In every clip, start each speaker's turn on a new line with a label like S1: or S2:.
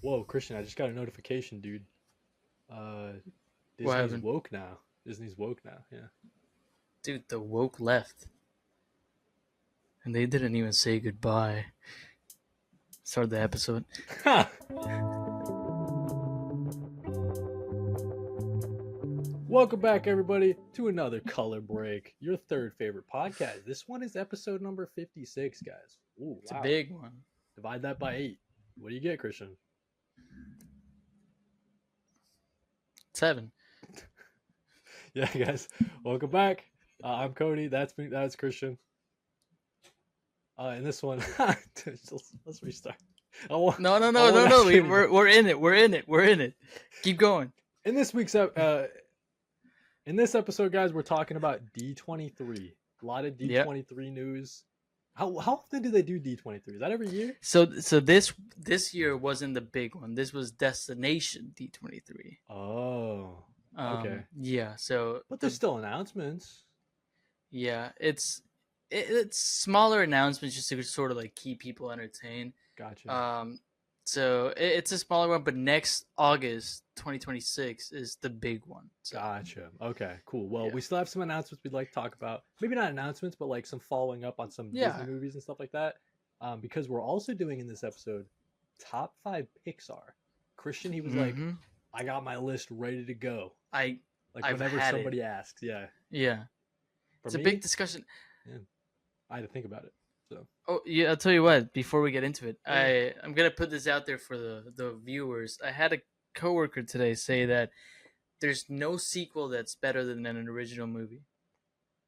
S1: Whoa, Christian, I just got a notification, dude. Uh,
S2: What
S1: Disney's
S2: happened?
S1: woke now. Disney's woke now. Yeah.
S2: Dude, the woke left. And they didn't even say goodbye. Start the episode.
S1: Ha! Welcome back, everybody, to another Color Break, your third favorite podcast. This one is episode number 56, guys. Ooh,
S2: It's a
S1: wow.
S2: big one.
S1: Divide that by 8. What do you get, Christian?
S2: 7.
S1: Yeah, guys. Welcome back. I'm Kody. That's me. That's Christian. And this one, let's restart.
S2: No.
S1: I want actually-
S2: We're in it. We're in it. Keep going.
S1: In this week's in this episode, guys, we're talking about D23. A lot of D23 news. How often do they do D23? Is that every year?
S2: So this year wasn't the big one. This was Destination D23.
S1: Oh, okay.
S2: Yeah. So,
S1: But there's still announcements.
S2: yeah, it's smaller announcements just to sort of like keep people entertained.
S1: Gotcha.
S2: So it's a smaller one, but next August 2026 is the big one. So,
S1: Gotcha. Okay, cool. Well,
S2: Yeah.
S1: we still have some announcements we'd like to talk about. Maybe not announcements, but like some following up on some
S2: Yeah.
S1: Disney movies and stuff like that. Because we're also doing in this episode top 5 Pixar. Christian, he was like,
S2: Mhm.
S1: I got my list ready to go.
S2: I've
S1: Whenever
S2: had
S1: somebody asks, yeah.
S2: yeah,
S1: For
S2: it's
S1: me,
S2: a big discussion.
S1: I had to think about it. So
S2: Oh yeah, I'll tell you what. Before we get into it,
S1: Yeah.
S2: I'm gonna put this out there for the viewers. I had a coworker today say that there's no sequel that's better than an original movie,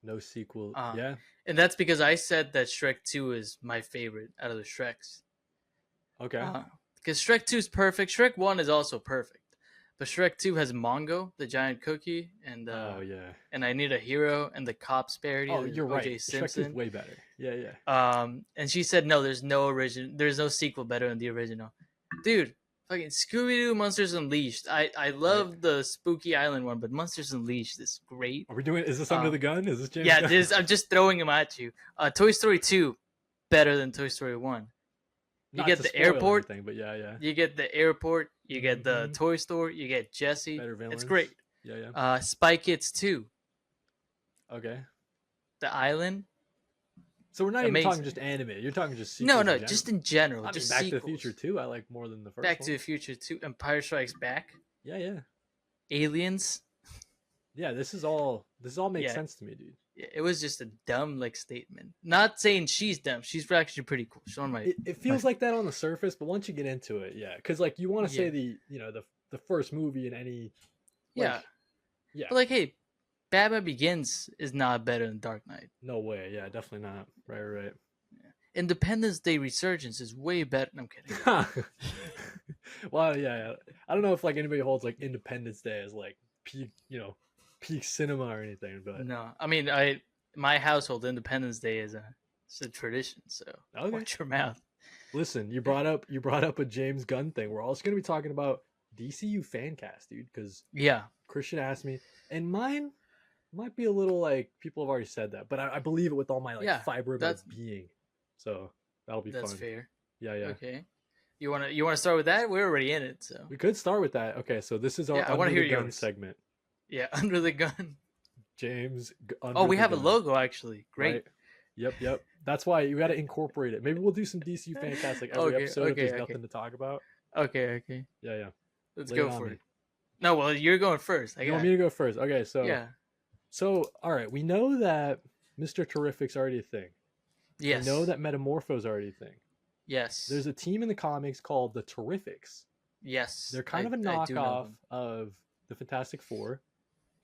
S1: no sequel.
S2: Uh,
S1: Yeah.
S2: and that's because I said that Shrek 2 is my favorite out of the Shreks.
S1: Okay.
S2: Because Shrek 2 is perfect. Shrek 1 is also perfect. But Shrek 2 has Mongo, the giant cookie, and
S1: Oh yeah.
S2: and I Need a Hero, and the Cops parody.
S1: Oh,
S2: with
S1: you're right.
S2: O.J.
S1: Shrek 2 is
S2: Simpson.
S1: way better. Yeah, yeah.
S2: And she said no, there's no sequel better than the original. Dude, fucking Scooby-Doo Monsters Unleashed. I love the Spooky Island one, but Monsters Unleashed is great.
S1: Are we doing? Is this under the gun? Is this James?
S2: Yeah,
S1: Gunn?
S2: I'm just throwing them at you. Toy Story 2 better than Toy Story 1. You
S1: Not
S2: get
S1: to
S2: the
S1: spoil
S2: airport.
S1: anything, but yeah.
S2: You get the airport. You get the
S1: Mhm.
S2: toy store. You get Jessie.
S1: Better villains.
S2: It's great.
S1: Yeah.
S2: Spy Kids 2.
S1: Okay.
S2: The Island.
S1: So we're not even
S2: Amazing.
S1: talking just anime. You're talking just
S2: No,
S1: sequels in
S2: just
S1: general.
S2: in general.
S1: I mean,
S2: Just
S1: Back to
S2: sequels.
S1: the Future 2, I like more than the first
S2: Back
S1: one.
S2: to the Future 2. Empire Strikes Back.
S1: Yeah.
S2: Aliens.
S1: Yeah, this all makes
S2: Yeah.
S1: sense to me, dude.
S2: Yeah, it was just a dumb like statement. Not saying she's dumb. She's actually pretty cool. She's on my.
S1: It feels like that on the surface, but once you get into it, yeah, because like you want to say
S2: Yeah.
S1: the first movie in any,
S2: Yeah.
S1: like, yeah,
S2: But like, hey, Batman Begins is not better than Dark Knight.
S1: no way, yeah, definitely not. Right.
S2: Independence Day Resurgence is way better. I'm kidding.
S1: Well, yeah, I don't know if like anybody holds like Independence Day as like peak cinema or anything, but
S2: No, I mean, my household Independence Day is it's a tradition. So
S1: Okay.
S2: watch your mouth.
S1: Listen, you brought up a James Gunn thing. We're also going to be talking about DCU fancast, dude, because
S2: Yeah,
S1: Christian asked me, and mine might be a little like people have already said that, but I believe it with all my like
S2: Yeah,
S1: fiber of my
S2: that's-
S1: being. So that'll be
S2: that's
S1: fun.
S2: fair.
S1: Yeah.
S2: Okay, you wanna start with that? We're already in it, so
S1: We could start with that. Okay, so this is our
S2: Yeah, I wanna
S1: Under the
S2: hear
S1: Gun
S2: yours.
S1: segment.
S2: yeah, Under the Gun.
S1: James.
S2: Oh, we have a logo actually. Great.
S1: Right? Yep. That's why you got to incorporate it. Maybe we'll do some DCU fancast like every
S2: Okay,
S1: episode if there's
S2: okay.
S1: nothing to talk about.
S2: Okay.
S1: Yeah.
S2: Let's
S1: Lay
S2: go
S1: it on
S2: for
S1: me.
S2: it. No, well, you're going first.
S1: You want me to go first? Okay, so
S2: Yeah.
S1: So, all right, we know that Mr. Terrific's already a thing.
S2: Yes.
S1: We know that Metamorpho's already a thing.
S2: Yes.
S1: There's a team in the comics called the Terrifics.
S2: Yes.
S1: They're kind of a
S2: I do know
S1: knockoff
S2: them.
S1: of the Fantastic Four.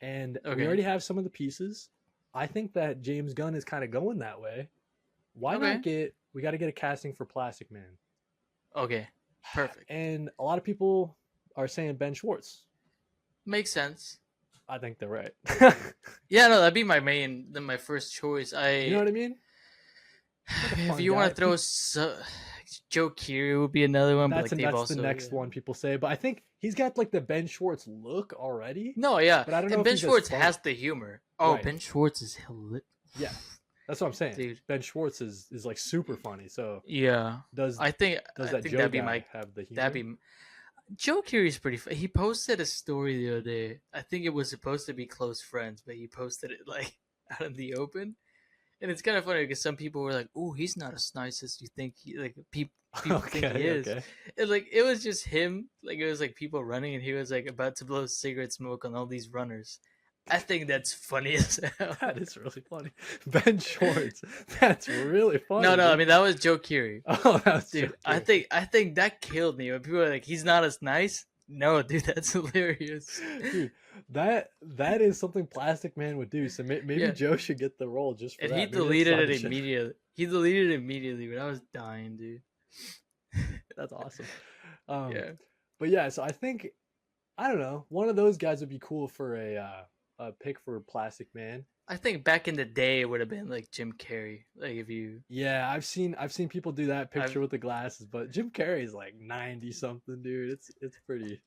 S1: And we
S2: Okay.
S1: already have some of the pieces. I think that James Gunn is kind of going that way. Why not we got to get a casting for Plastic Man.
S2: Okay. Perfect.
S1: And a lot of people are saying Ben Schwartz.
S2: Makes sense.
S1: I think they're right.
S2: Yeah, no, that'd be my first choice.
S1: You know what I mean? Like a
S2: If
S1: fun
S2: you want
S1: guy.
S2: to throw Joe Keery would be another one, but
S1: That's,
S2: like they've
S1: that's
S2: also
S1: the next one people say. But I think he's got like the Ben Schwartz look already.
S2: No, yeah,
S1: But I don't know
S2: and
S1: if
S2: Ben
S1: he's as
S2: Schwartz
S1: funny.
S2: has the humor. Oh,
S1: Right.
S2: Ben Schwartz is hilarious.
S1: Yeah, that's what I'm saying.
S2: Dude.
S1: Ben Schwartz is like super funny. So
S2: Yeah,
S1: does
S2: I think
S1: that
S2: I think
S1: Joe
S2: that'd be
S1: guy
S2: my
S1: have the humor?
S2: that'd be Joe Curry's pretty fun. He posted a story the other day. I think it was supposed to be close friends, but he posted it like out in the open. And it's kind of funny because some people were like, "Oh, he's not as nice as you think." People think he is.
S1: Okay.
S2: And like it was just him. Like it was like people running, and he was like about to blow cigarette smoke on all these runners. I think that's funny as hell.
S1: That is really funny. Ben Schwartz. That's really funny.
S2: No,
S1: dude.
S2: I mean that was Joe Curry.
S1: Oh, that's
S2: Dude, I think that killed me when people are like, "He's not as nice." No, dude, that's hilarious.
S1: Dude, that is something Plastic Man would do. So maybe
S2: Yeah.
S1: Joe should get the role just for
S2: And
S1: that.
S2: he
S1: Maybe that's
S2: deleted
S1: something
S2: it
S1: he should-
S2: immediately. He deleted it immediately, but I was dying, dude.
S1: That's awesome.
S2: Yeah.
S1: But yeah, so I think I don't know. One of those guys would be cool for a pick for Plastic Man.
S2: I think back in the day it would have been like Jim Carrey. Like if you
S1: Yeah, I've seen people do that picture with the glasses, but Jim Carrey's like 90 something, dude. It's pretty.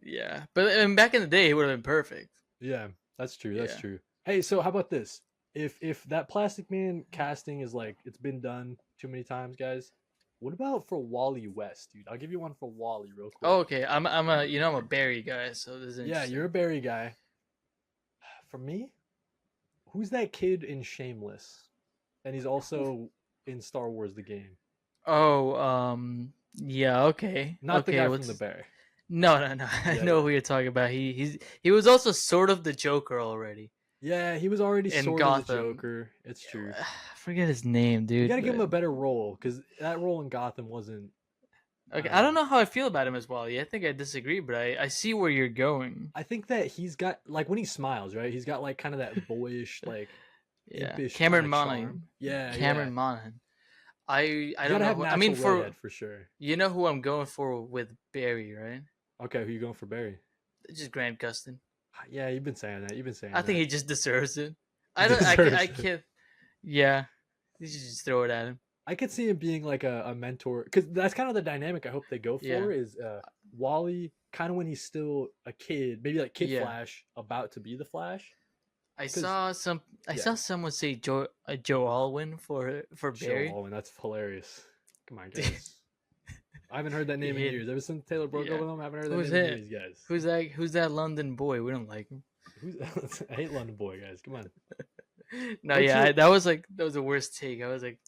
S2: Yeah. But I mean, back in the day it would have been perfect.
S1: Yeah, that's true. That's
S2: Yeah.
S1: true. Hey, so how about this? If that Plastic Man casting is like it's been done too many times, guys, what about for Wally West, dude? I'll give you one for Wally real quick.
S2: Oh, okay. I'm a Barry guy, so this is
S1: yeah,
S2: interesting.
S1: you're a Barry guy. For me, who's that kid in Shameless? And he's also in Star Wars the game.
S2: Oh, yeah, okay.
S1: Not
S2: okay,
S1: the guy
S2: what's
S1: from the Bear.
S2: No. I
S1: Yeah,
S2: know
S1: yeah.
S2: who you're talking about. He was also sort of the Joker already.
S1: Yeah, he was already
S2: In
S1: sort of the
S2: Gotham.
S1: Joker. It's true.
S2: I forget his name, dude.
S1: You gotta give him
S2: but-
S1: a better role because that role in Gotham wasn't.
S2: Okay, I don't know how I feel about him as Wally. I think I disagree, but I see where you're going.
S1: I think that he's got like when he smiles, right? He's got like kind of that boyish, like
S2: Yeah,
S1: impish
S2: Cameron
S1: kinda
S2: Monaghan.
S1: charm. Yeah,
S2: Cameron
S1: yeah.
S2: Monaghan. I
S1: You
S2: don't
S1: gotta
S2: know.
S1: have
S2: I
S1: natural
S2: mean, for
S1: redhead for sure.
S2: you know who I'm going for with Barry, right?
S1: Okay, who you going for Barry?
S2: Just Grant Gustin.
S1: Yeah, you've been saying that. You've been saying.
S2: I think
S1: that.
S2: he just deserves it.
S1: He
S2: I
S1: deserves it.
S2: can't. Yeah, you should just throw it at him.
S1: I could see him being like a mentor because that's kind of the dynamic I hope they go for
S2: Yeah.
S1: is Wally kind of when he's still a kid, maybe like Kid
S2: Yeah.
S1: Flash about to be the Flash.
S2: I
S1: 'Cause-
S2: I
S1: yeah.
S2: saw someone say Joe Alwyn for Barry.
S1: Joe Alwyn, that's hilarious. Come on, guys. I haven't heard that name in
S2: hit-
S1: years. Ever since Taylor broke
S2: Yeah.
S1: up with him, I haven't heard that
S2: Who's
S1: name
S2: that?
S1: in years, guys.
S2: Who's that London boy? We don't like him.
S1: I hate London Boy, guys. Come on.
S2: No,
S1: What's
S2: yeah,
S1: your-
S2: that was the worst take. I was like,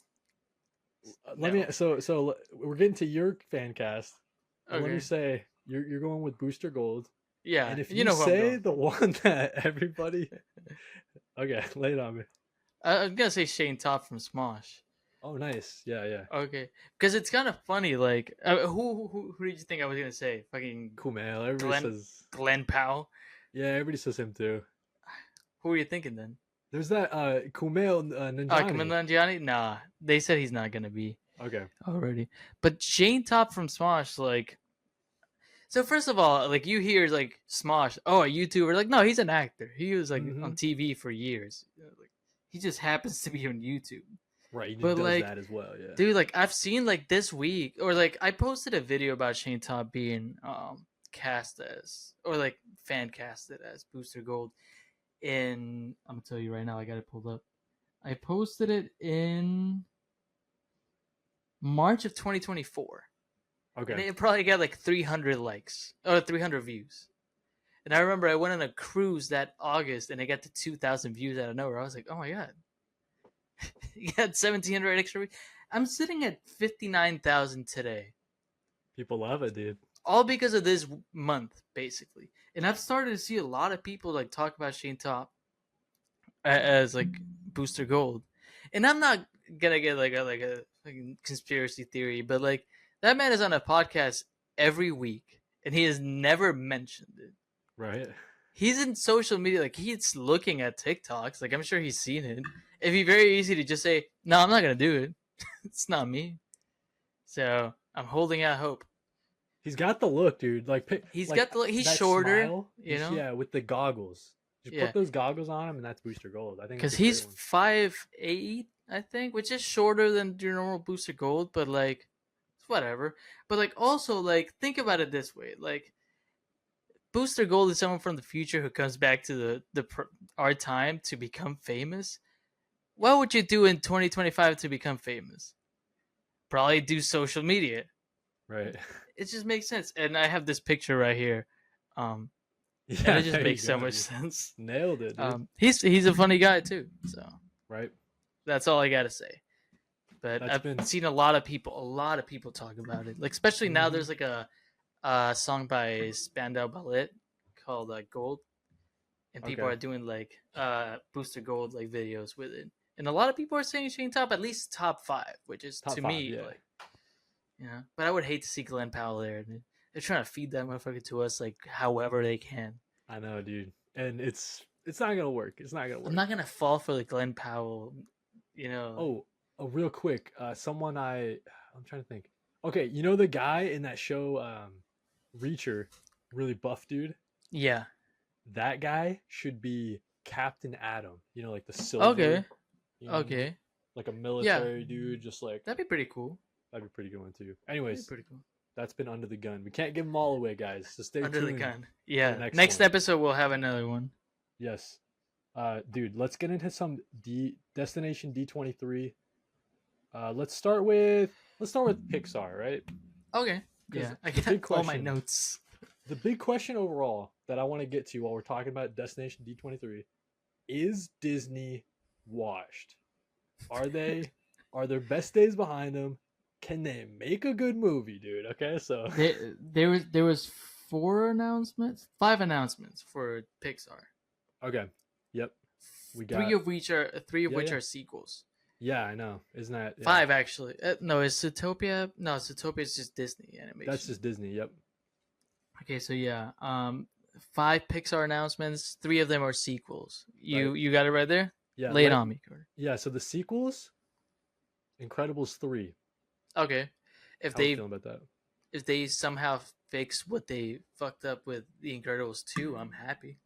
S1: Let
S2: No.
S1: me. So we're getting to your fan cast. And Let
S2: Okay.
S1: me say you're going with Booster Gold.
S2: yeah,
S1: And if
S2: you
S1: you,
S2: know who I'm
S1: say
S2: going.
S1: the one that everybody, okay, lay it on me.
S2: I'm gonna say Shayne Topp from Smosh.
S1: Oh, nice. Yeah.
S2: Okay, because it's kind of funny. Like, who did you think I was gonna say? Fucking
S1: Kumail. Everybody
S2: Glenn-
S1: says.
S2: Glenn Powell.
S1: Yeah, everybody says him too.
S2: Who were you thinking then?
S1: There's that Kumail Nanjiani.
S2: Kamal Nanjiani? Nah, they said he's not gonna be
S1: Okay.
S2: already. But Shayne Topp from Smosh, like, so first of all, like you hear like Smosh, oh, a YouTuber, like no, he's an actor. He was like on TV for years. Like, he just happens to be on YouTube.
S1: Right. He
S2: But,
S1: does
S2: like,
S1: that as well. Yeah.
S2: Dude, like I've seen like this week, or like I posted a video about Shayne Topp being cast as, or like fan casted as Booster Gold. I'm gonna tell you right now, I got it pulled up. I posted it in March of 2024. And
S1: Okay.
S2: it probably got like 300 likes or 300 views. And I remember I went on a cruise that August and I got to 2,000 views out of nowhere. I was like, oh my God. You got 1,700 extra views. I'm sitting at 59,000 today.
S1: People love it, dude.
S2: All because of this month, basically. And I've started to see a lot of people like talk about Shayne Topp as like Booster Gold. And I'm not gonna get like a fucking conspiracy theory, but like that man is on a podcast every week and he has never mentioned it.
S1: Right.
S2: He's in social media, like he's looking at TikToks, like I'm sure he's seen it. It'd be very easy to just say, no, I'm not gonna do it. It's not me. So I'm holding out hope.
S1: He's got the look, dude.
S2: He's
S1: like,
S2: got the he's
S1: that
S2: shorter,
S1: smile,
S2: you know?
S1: Yeah, with the goggles. Just
S2: Yeah.
S1: put those goggles on him, and that's Booster Gold. I think
S2: Because
S1: that's a
S2: he's
S1: great one.
S2: 5'8", I think, which is shorter than your normal Booster Gold, but like, it's whatever. But like, also like, think about it this way: like, Booster Gold is someone from the future who comes back to our time to become famous. What would you do in 2025 to become famous? Probably do social media.
S1: Right.
S2: it just makes sense. And I have this picture right here, and
S1: Yeah,
S2: it just
S1: there
S2: makes
S1: you
S2: so
S1: go,
S2: much
S1: dude.
S2: sense.
S1: Nailed it, dude.
S2: He's a funny guy too, so
S1: Right.
S2: that's all I gotta say. But
S1: That's
S2: I've
S1: been
S2: seen a lot of people talk about it. Like especially now,
S1: Mhm.
S2: there's like a song by Spandau Ballet called Gold, and people
S1: Okay.
S2: are doing like Booster Gold like videos with it. And a lot of people are saying Shayne Topp at least top 5, which is
S1: Top
S2: to
S1: 5,
S2: me
S1: yeah.
S2: like, But I would hate to see Glenn Powell there. They're trying to feed that motherfucker to us like however they can.
S1: I know, dude. And it's not gonna work. It's not gonna work.
S2: I'm not gonna fall for the Glenn Powell, you know.
S1: Oh, real quick. Someone I'm trying to think. Okay, you know the guy in that show, Reacher, really buff dude?
S2: Yeah.
S1: That guy should be Captain Adam. You know, like the silver.
S2: Okay.
S1: You know what I mean?
S2: Okay.
S1: Like a
S2: Yeah.
S1: military dude, just like
S2: That'd be pretty cool.
S1: that'd be a pretty good one too.
S2: That'd be
S1: Anyways,
S2: pretty cool.
S1: that's been under the gun. We can't give them all away, guys. So stay
S2: Under the
S1: tuned.
S2: gun.
S1: for
S2: Yeah.
S1: the
S2: Next
S1: one.
S2: episode we'll have another one.
S1: Yes. Dude, let's get into some Destination D23. Let's start with Pixar, right?
S2: Okay.
S1: 'Cause
S2: Yeah. I
S1: the
S2: got
S1: big
S2: all my
S1: question-
S2: notes.
S1: The big question overall that I want to get to while we're talking about Destination D23 is Disney washed? Are their best days behind them? Can they make a good movie, dude? Okay, so
S2: There was 5 announcements for Pixar.
S1: okay, yep, we got
S2: 3 of which are
S1: yeah.
S2: are sequels.
S1: Yeah, I know. Isn't that
S2: 5 actually? No, is Zootopia? No, Zootopia is just Disney animation.
S1: That's just Disney. Yep.
S2: Okay, so yeah, 5 Pixar announcements. 3 of them are sequels. You got it right there.
S1: Yeah.
S2: Lay it on me, Carter.
S1: Yeah. So the sequels, Incredibles 3.
S2: Okay,
S1: How are you feeling about that?
S2: if they somehow fix what they fucked up with The Incredibles 2, I'm happy.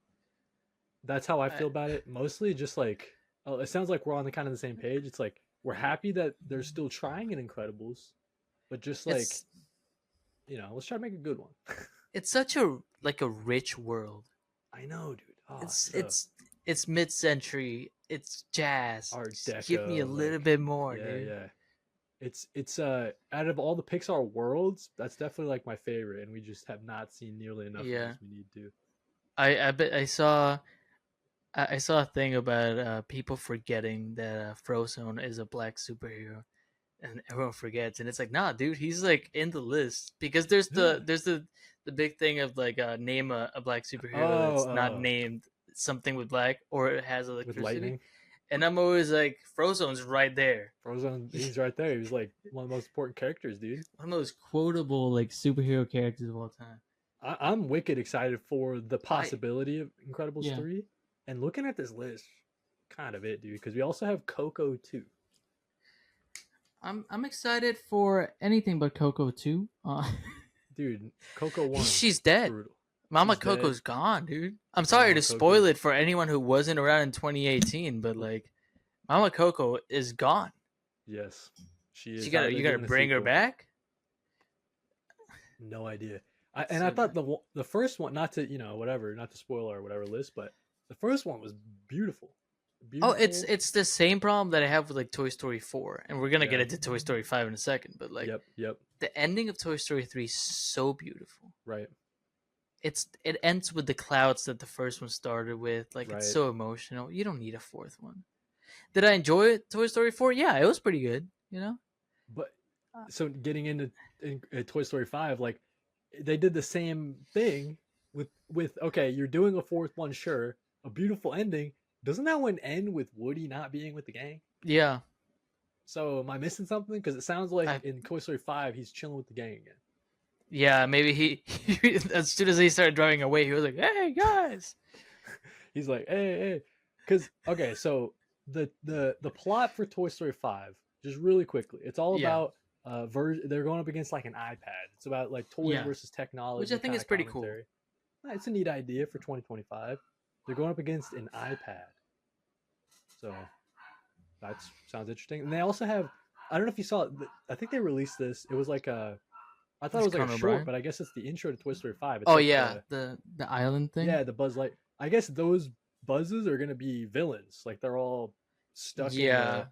S1: That's how I feel about it. Mostly just like, it sounds like we're on the kind of the same page. It's like we're happy that they're still trying in Incredibles, but just like, let's try to make a good one.
S2: It's such a rich world.
S1: I know, dude. Oh,
S2: it's mid-century. It's jazz.
S1: Art Deco.
S2: Give me a little bit more,
S1: yeah,
S2: dude.
S1: Yeah. It's out of all the Pixar worlds, that's definitely like my favorite, and we just have not seen nearly enough of as we need to.
S2: I bet I saw a thing about people forgetting that Frozone is a black superhero, and everyone forgets, and it's like, nah, dude, he's like in the list because there's the big thing of like name a black superhero that's not named something with black or it has electricity. With lightning. And I'm always like, Frozone's right there.
S1: Frozone, he's right there. He's like one of the most important characters, dude.
S2: One of the most quotable like superhero characters of all time.
S1: I'm wicked excited for the possibility of Incredibles 3. And looking at this list, kind of it, dude, because we also have Coco 2.
S2: I'm excited for anything but Coco 2.
S1: Dude, Coco 1.
S2: She's dead.
S1: Brutal.
S2: Mama Coco's gone, dude. I'm sorry to spoil it for anyone who wasn't around in 2018, but like, Mama Coco is gone.
S1: Yes, she is.
S2: You gotta bring her back.
S1: No idea. I thought the first one, not to not to spoil our whatever list, but the first one was beautiful.
S2: Oh, it's the same problem that I have with like Toy Story 4, and we're gonna get into Toy Story 5 in a second. But like,
S1: yep.
S2: The ending of Toy Story 3 is so beautiful.
S1: Right.
S2: It ends with the clouds that the first one started with. Like, it's so emotional. You don't need a 4th one. Did I enjoy Toy Story 4? Yeah, it was pretty good.
S1: But so getting into Toy Story 5, like they did the same thing with okay, you're doing a 4th one, sure, a beautiful ending. Doesn't that one end with Woody not being with the gang?
S2: Yeah.
S1: So am I missing something? Because it sounds like in Toy Story 5, he's chilling with the gang again.
S2: Yeah, maybe he as soon as he started driving away, he was like, "Hey guys,"
S1: he's like, "Hey," because okay, so the plot for Toy Story 5, just really quickly, it's all about they're going up against like an iPad. It's about like toys versus technology,
S2: which I think is pretty cool.
S1: It's a neat idea for 2025. They're going up against an iPad, so that sounds interesting. And they also have, I don't know if you saw it, I think they released this. It was like I thought it was like a short, but I guess it's the intro to Toy Story 5. It's
S2: the island thing.
S1: Yeah, the Buzz Light. I guess those buzzes are gonna be villains. Like they're all stuck. They're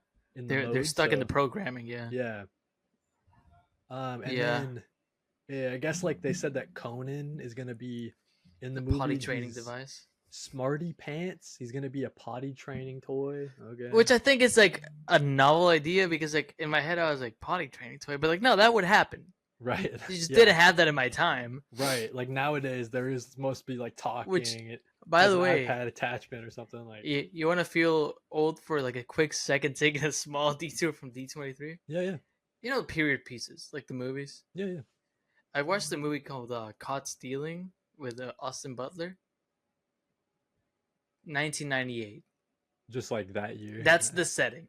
S2: stuck in the programming. Yeah.
S1: Yeah. And then Yeah, I guess like they said that Conan is gonna be in the
S2: The potty
S1: movie.
S2: training
S1: He's
S2: device.
S1: Smarty Pants. He's gonna be a potty training toy. Okay.
S2: Which I think is like a novel idea because like in my head I was like potty training toy, but like no, that would happen.
S1: Right.
S2: You just
S1: Yeah.
S2: didn't have that in my time.
S1: Right. Like nowadays, there is supposed to be like
S2: Which,
S1: talking. It
S2: by
S1: has
S2: the
S1: an
S2: way,
S1: iPad attachment or something like.
S2: you want to feel old for like a quick second, taking a small detour from D23.
S1: Yeah. Yeah.
S2: You know, period pieces like the movies.
S1: Yeah. Yeah.
S2: I watched a movie called Caught Stealing with Austin Butler, 1998.
S1: Just like that year.
S2: That's the setting.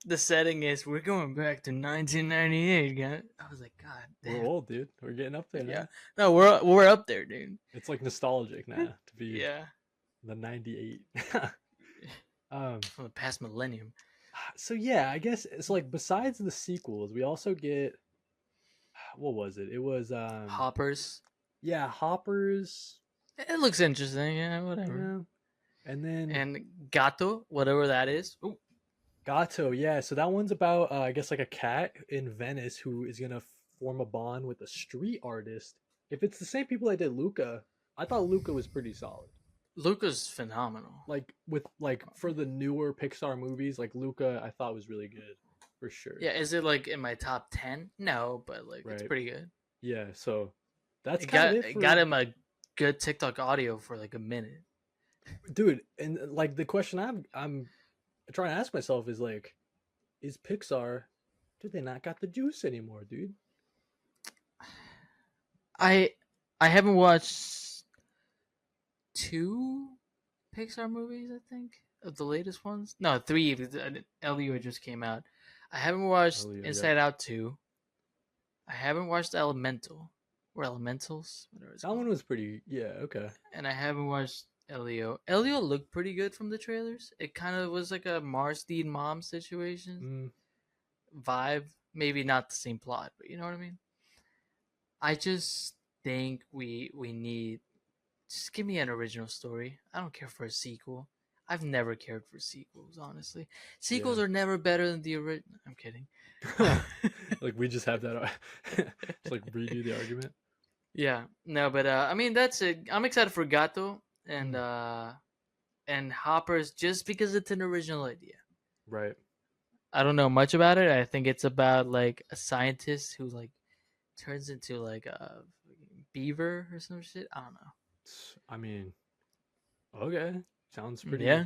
S2: The setting is we're going back to 1998, guys. I was like, God damn.
S1: We're old, dude. We're getting up there now.
S2: Yeah. No, we're up there, dude.
S1: It's like nostalgic now to be
S2: Yeah.
S1: the 98.
S2: From the past millennium.
S1: So yeah, I guess it's like besides the sequels, we also get what was it? It was
S2: Hoppers.
S1: yeah, Hoppers.
S2: It looks interesting, yeah, whatever.
S1: Yeah. And then
S2: And Gato, whatever that is. Ooh.
S1: Gato, yeah. So that one's about I guess like a cat in Venice who is gonna form a bond with a street artist. If it's the same people that did Luca, I thought Luca was pretty solid.
S2: Luca's phenomenal.
S1: Like with like for the newer Pixar movies, like Luca, I thought was really good for sure.
S2: Yeah, is it like in my top 10? No, but like it's
S1: Right.
S2: pretty good.
S1: Yeah, so that's
S2: It
S1: kind of it.
S2: got him a good TikTok audio for like a minute.
S1: Dude, and like the question I'm trying to ask myself is like, is Pixar, do they not got the juice anymore, dude?
S2: I haven't watched 2 Pixar movies, I think, of the latest ones. No, 3. Elio just came out. I haven't watched
S1: Elio,
S2: Inside Out 2. I haven't watched Elemental or Elementals, whatever it's
S1: That
S2: called.
S1: one was pretty, yeah, okay.
S2: And I haven't watched Elio. Elio looked pretty good from the trailers. It kind of was like a Marstein mom situation vibe. Maybe not the same plot, but you know what I mean? I just think we need, just give me an original story. I don't care for a sequel. I've never cared for sequels, honestly. Sequels
S1: Yeah.
S2: are never better than the original. I'm kidding.
S1: Like we just have that, just like redo the argument.
S2: Yeah, no, but I mean that's it. I'm excited for Gato and Hoppers just because it's an original idea.
S1: Right.
S2: I don't know much about it. I think it's about like a scientist who like turns into like a beaver or some shit. I don't know.
S1: I mean, okay, sounds pretty.
S2: Yeah,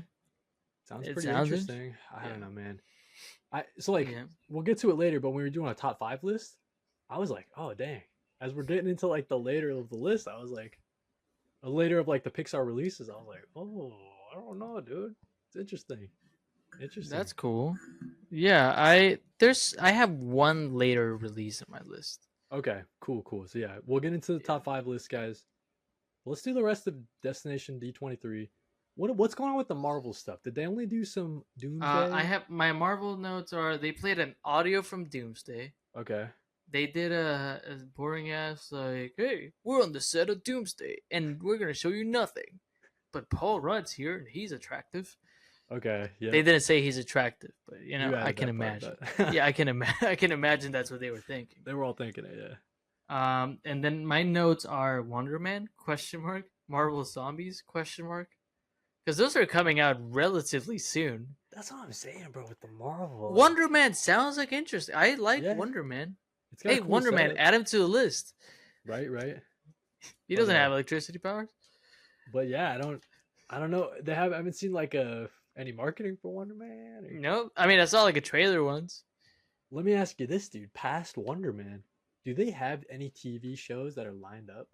S1: sounds
S2: it
S1: pretty
S2: sounds
S1: interesting. I
S2: yeah.
S1: don't know, man. So like
S2: Yeah.
S1: we'll get to it later, but when we were doing a top 5 list, I was like, oh dang. As we're getting into like the later of the list, I was like, a later of like the Pixar releases, I was like, oh, I don't know, dude. It's interesting. Interesting.
S2: That's cool. Yeah, I have one later release on my list.
S1: Okay, cool. So yeah, we'll get into the top 5 list, guys. Let's do the rest of Destination D23. What's going on with the Marvel stuff? Did they only do some Doomsday?
S2: I have my Marvel notes are they played an audio from Doomsday.
S1: Okay.
S2: They did a boring ass like, hey, we're on the set of Doomsday and we're gonna show you nothing, but Paul Rudd's here and he's attractive.
S1: Okay. Yeah.
S2: They didn't say he's attractive, but you know,
S1: You
S2: I
S1: added
S2: can
S1: that part,
S2: imagine.
S1: but-
S2: Yeah, I can imagine that's what they were thinking.
S1: They were all thinking it. Yeah.
S2: And then my notes are Wonder Man ? Marvel Zombies ? Because those are coming out relatively soon.
S1: That's what I'm saying, bro. With the Marvel,
S2: Wonder Man sounds like interesting. I like
S1: Yeah.
S2: Wonder Man.
S1: It's got a
S2: Hey,
S1: cool
S2: Wonder Man,
S1: setup.
S2: add him to the list.
S1: Right.
S2: He doesn't
S1: Okay.
S2: have electricity powers.
S1: But yeah, I don't know. I haven't seen like any marketing for Wonder Man. Or...
S2: No, I mean I saw like a trailer once.
S1: Let me ask you this, dude. Past Wonder Man, do they have any TV shows that are lined up?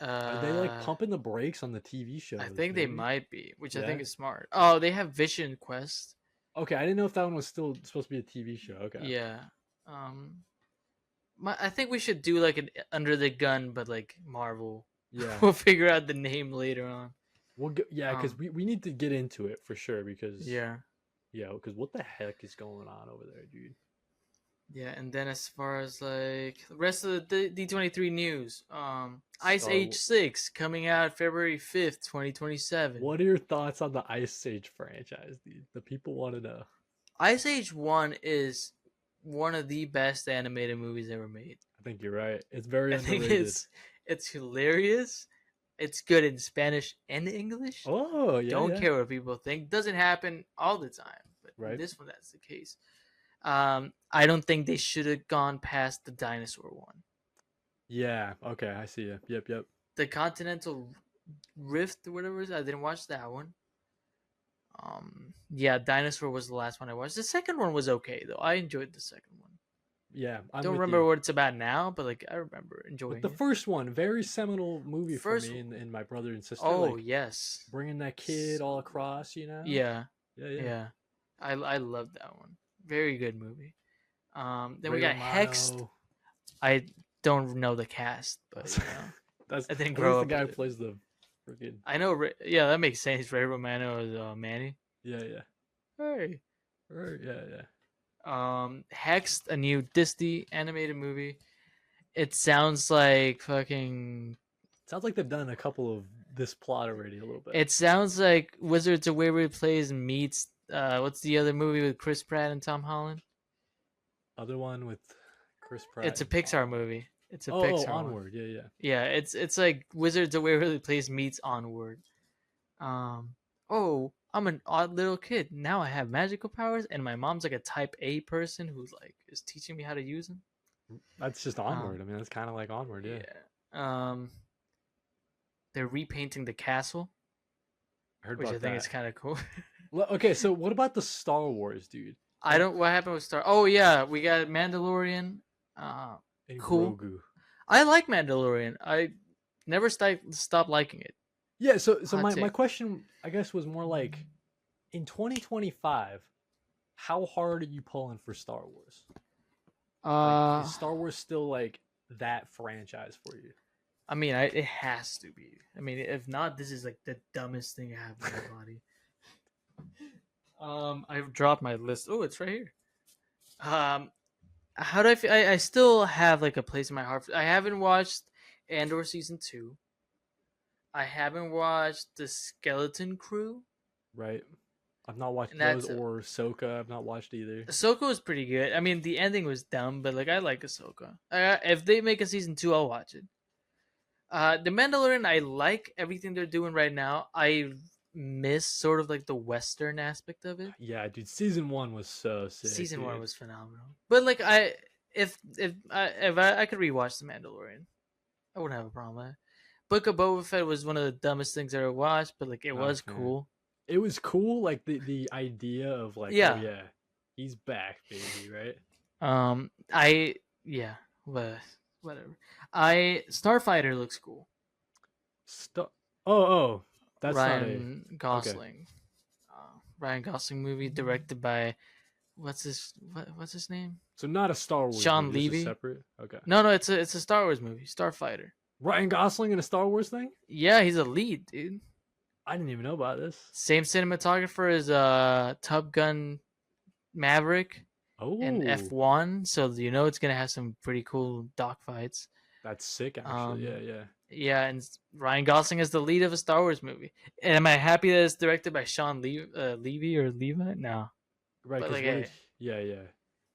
S1: Are they like pumping the brakes on the TV shows?
S2: I think they
S1: maybe?
S2: might be, which I think
S1: Yeah?
S2: is smart. Oh, they have Vision Quest.
S1: Okay, I didn't know if that one was still supposed to be a TV show. Okay.
S2: Yeah. I think we should do like an Under the Gun, but like Marvel.
S1: Yeah.
S2: We'll figure out the name later on.
S1: We'll go, yeah, because we need to get into it for sure. Because
S2: Yeah.
S1: because what the heck is going on over there, dude?
S2: Yeah, and then as far as like the rest of the D23 news, Ice
S1: Star
S2: Age 6 coming out February 5th, 2027.
S1: What are your thoughts on the Ice Age franchise, dude? The people want to know.
S2: Ice Age 1 is one of the best animated movies ever made.
S1: I think you're right. It's very
S2: I think
S1: underrated.
S2: it's hilarious. It's good in Spanish and English.
S1: Oh yeah,
S2: Don't
S1: yeah.
S2: care what people think. Doesn't happen all the time, but in
S1: Right.
S2: this one, that's the case. I don't think they should have gone past the dinosaur one.
S1: Yeah. Okay, I see you. Yep, yep.
S2: The Continental Rift or whatever it is. I didn't watch that one. Yeah, Dinosaur was the last one I watched. The second one was okay though. I enjoyed the second one.
S1: Yeah, I'm
S2: Don't
S1: with
S2: remember
S1: you.
S2: what it's about now, but like I remember
S1: But
S2: enjoying
S1: the
S2: it.
S1: first one, very seminal movie for
S2: First,
S1: me and my brother and sister.
S2: oh
S1: Like
S2: yes,
S1: bringing that kid all across, you know.
S2: yeah,
S1: Yeah, yeah.
S2: yeah. I love that one. Very good movie. Then we
S1: Ray
S2: got Hexed.
S1: Romano.
S2: I don't know the cast, but
S1: That's
S2: I didn't
S1: I think it's
S2: grow
S1: the
S2: up
S1: guy
S2: with
S1: who
S2: it.
S1: plays the freaking.
S2: I know. Yeah, that makes sense. Ray Romano is Manny.
S1: Yeah, yeah.
S2: Hey.
S1: Right, yeah, yeah.
S2: Hexed, a new Disney animated movie. It sounds like fucking.
S1: Sounds like they've done a couple of this plot already a little bit.
S2: It sounds like Wizards of Waverly Place meets. What's the other movie with Chris Pratt and Tom Holland?
S1: Other one with Chris Pratt.
S2: It's a
S1: and Tom.
S2: Pixar movie. It's a
S1: Oh,
S2: Pixar one.
S1: Onward. Yeah, yeah.
S2: Yeah, it's like Wizards of Waverly Place meets Onward. Oh, I'm an odd little kid. Now I have magical powers, and my mom's like a Type A person who like is teaching me how to use them.
S1: That's just Onward. I mean, that's kind of like Onward. Yeah.
S2: They're repainting the castle,
S1: I heard
S2: which
S1: about
S2: I think
S1: that.
S2: is kind of cool.
S1: Okay, so what about the Star Wars, dude?
S2: I don't. What happened with Star? Oh yeah, we got Mandalorian.
S1: And
S2: Cool.
S1: Grogu.
S2: I like Mandalorian. I never stopped liking it.
S1: Yeah, so
S2: Hot
S1: my
S2: take.
S1: question, I guess, was more like, in 2025, how hard are you pulling for Star Wars? Like, is Star Wars still like that franchise for you?
S2: I mean, it has to be. I mean, if not, this is like the dumbest thing I have in my body. I've dropped my list. Oh, it's right here. How do I feel? I still have like a place in my heart. I haven't watched Andor season 2. I haven't watched the Skeleton Crew.
S1: Right. I've not watched
S2: And
S1: those
S2: that's
S1: or Ahsoka. I've not watched either.
S2: Ahsoka was pretty good. I mean, the ending was dumb, but like I like Ahsoka. If they make a season 2, I'll watch it. The Mandalorian, I like everything they're doing right now. I miss sort of like the Western aspect of it.
S1: Yeah, dude, season 1 was so sick.
S2: Season
S1: dude.
S2: 1 was phenomenal. But like if I could rewatch the Mandalorian, I wouldn't have a problem with that. Book of Boba Fett was one of the dumbest things I ever watched, but like it was cool.
S1: It was cool, like the idea of like,
S2: Yeah.
S1: oh yeah, he's back, baby, right?
S2: But whatever. Starfighter looks cool.
S1: Oh, that's
S2: Ryan
S1: not
S2: Gosling. Ryan Gosling movie directed by what's his name?
S1: So not a Star Wars
S2: Sean
S1: movie, just a
S2: Levy?
S1: separate. Okay.
S2: No, it's a Star Wars movie, Starfighter.
S1: Ryan Gosling in a Star Wars thing?
S2: Yeah, he's a lead, dude.
S1: I didn't even know about this.
S2: Same cinematographer as Top Gun Maverick and F1, so you know it's gonna have some pretty cool dogfights.
S1: That's sick, actually. Yeah.
S2: Yeah, and Ryan Gosling is the lead of a Star Wars movie. And am I happy that it's directed by Sean Levy or Levi? No.
S1: Right,
S2: But,
S1: because
S2: like,
S1: yeah.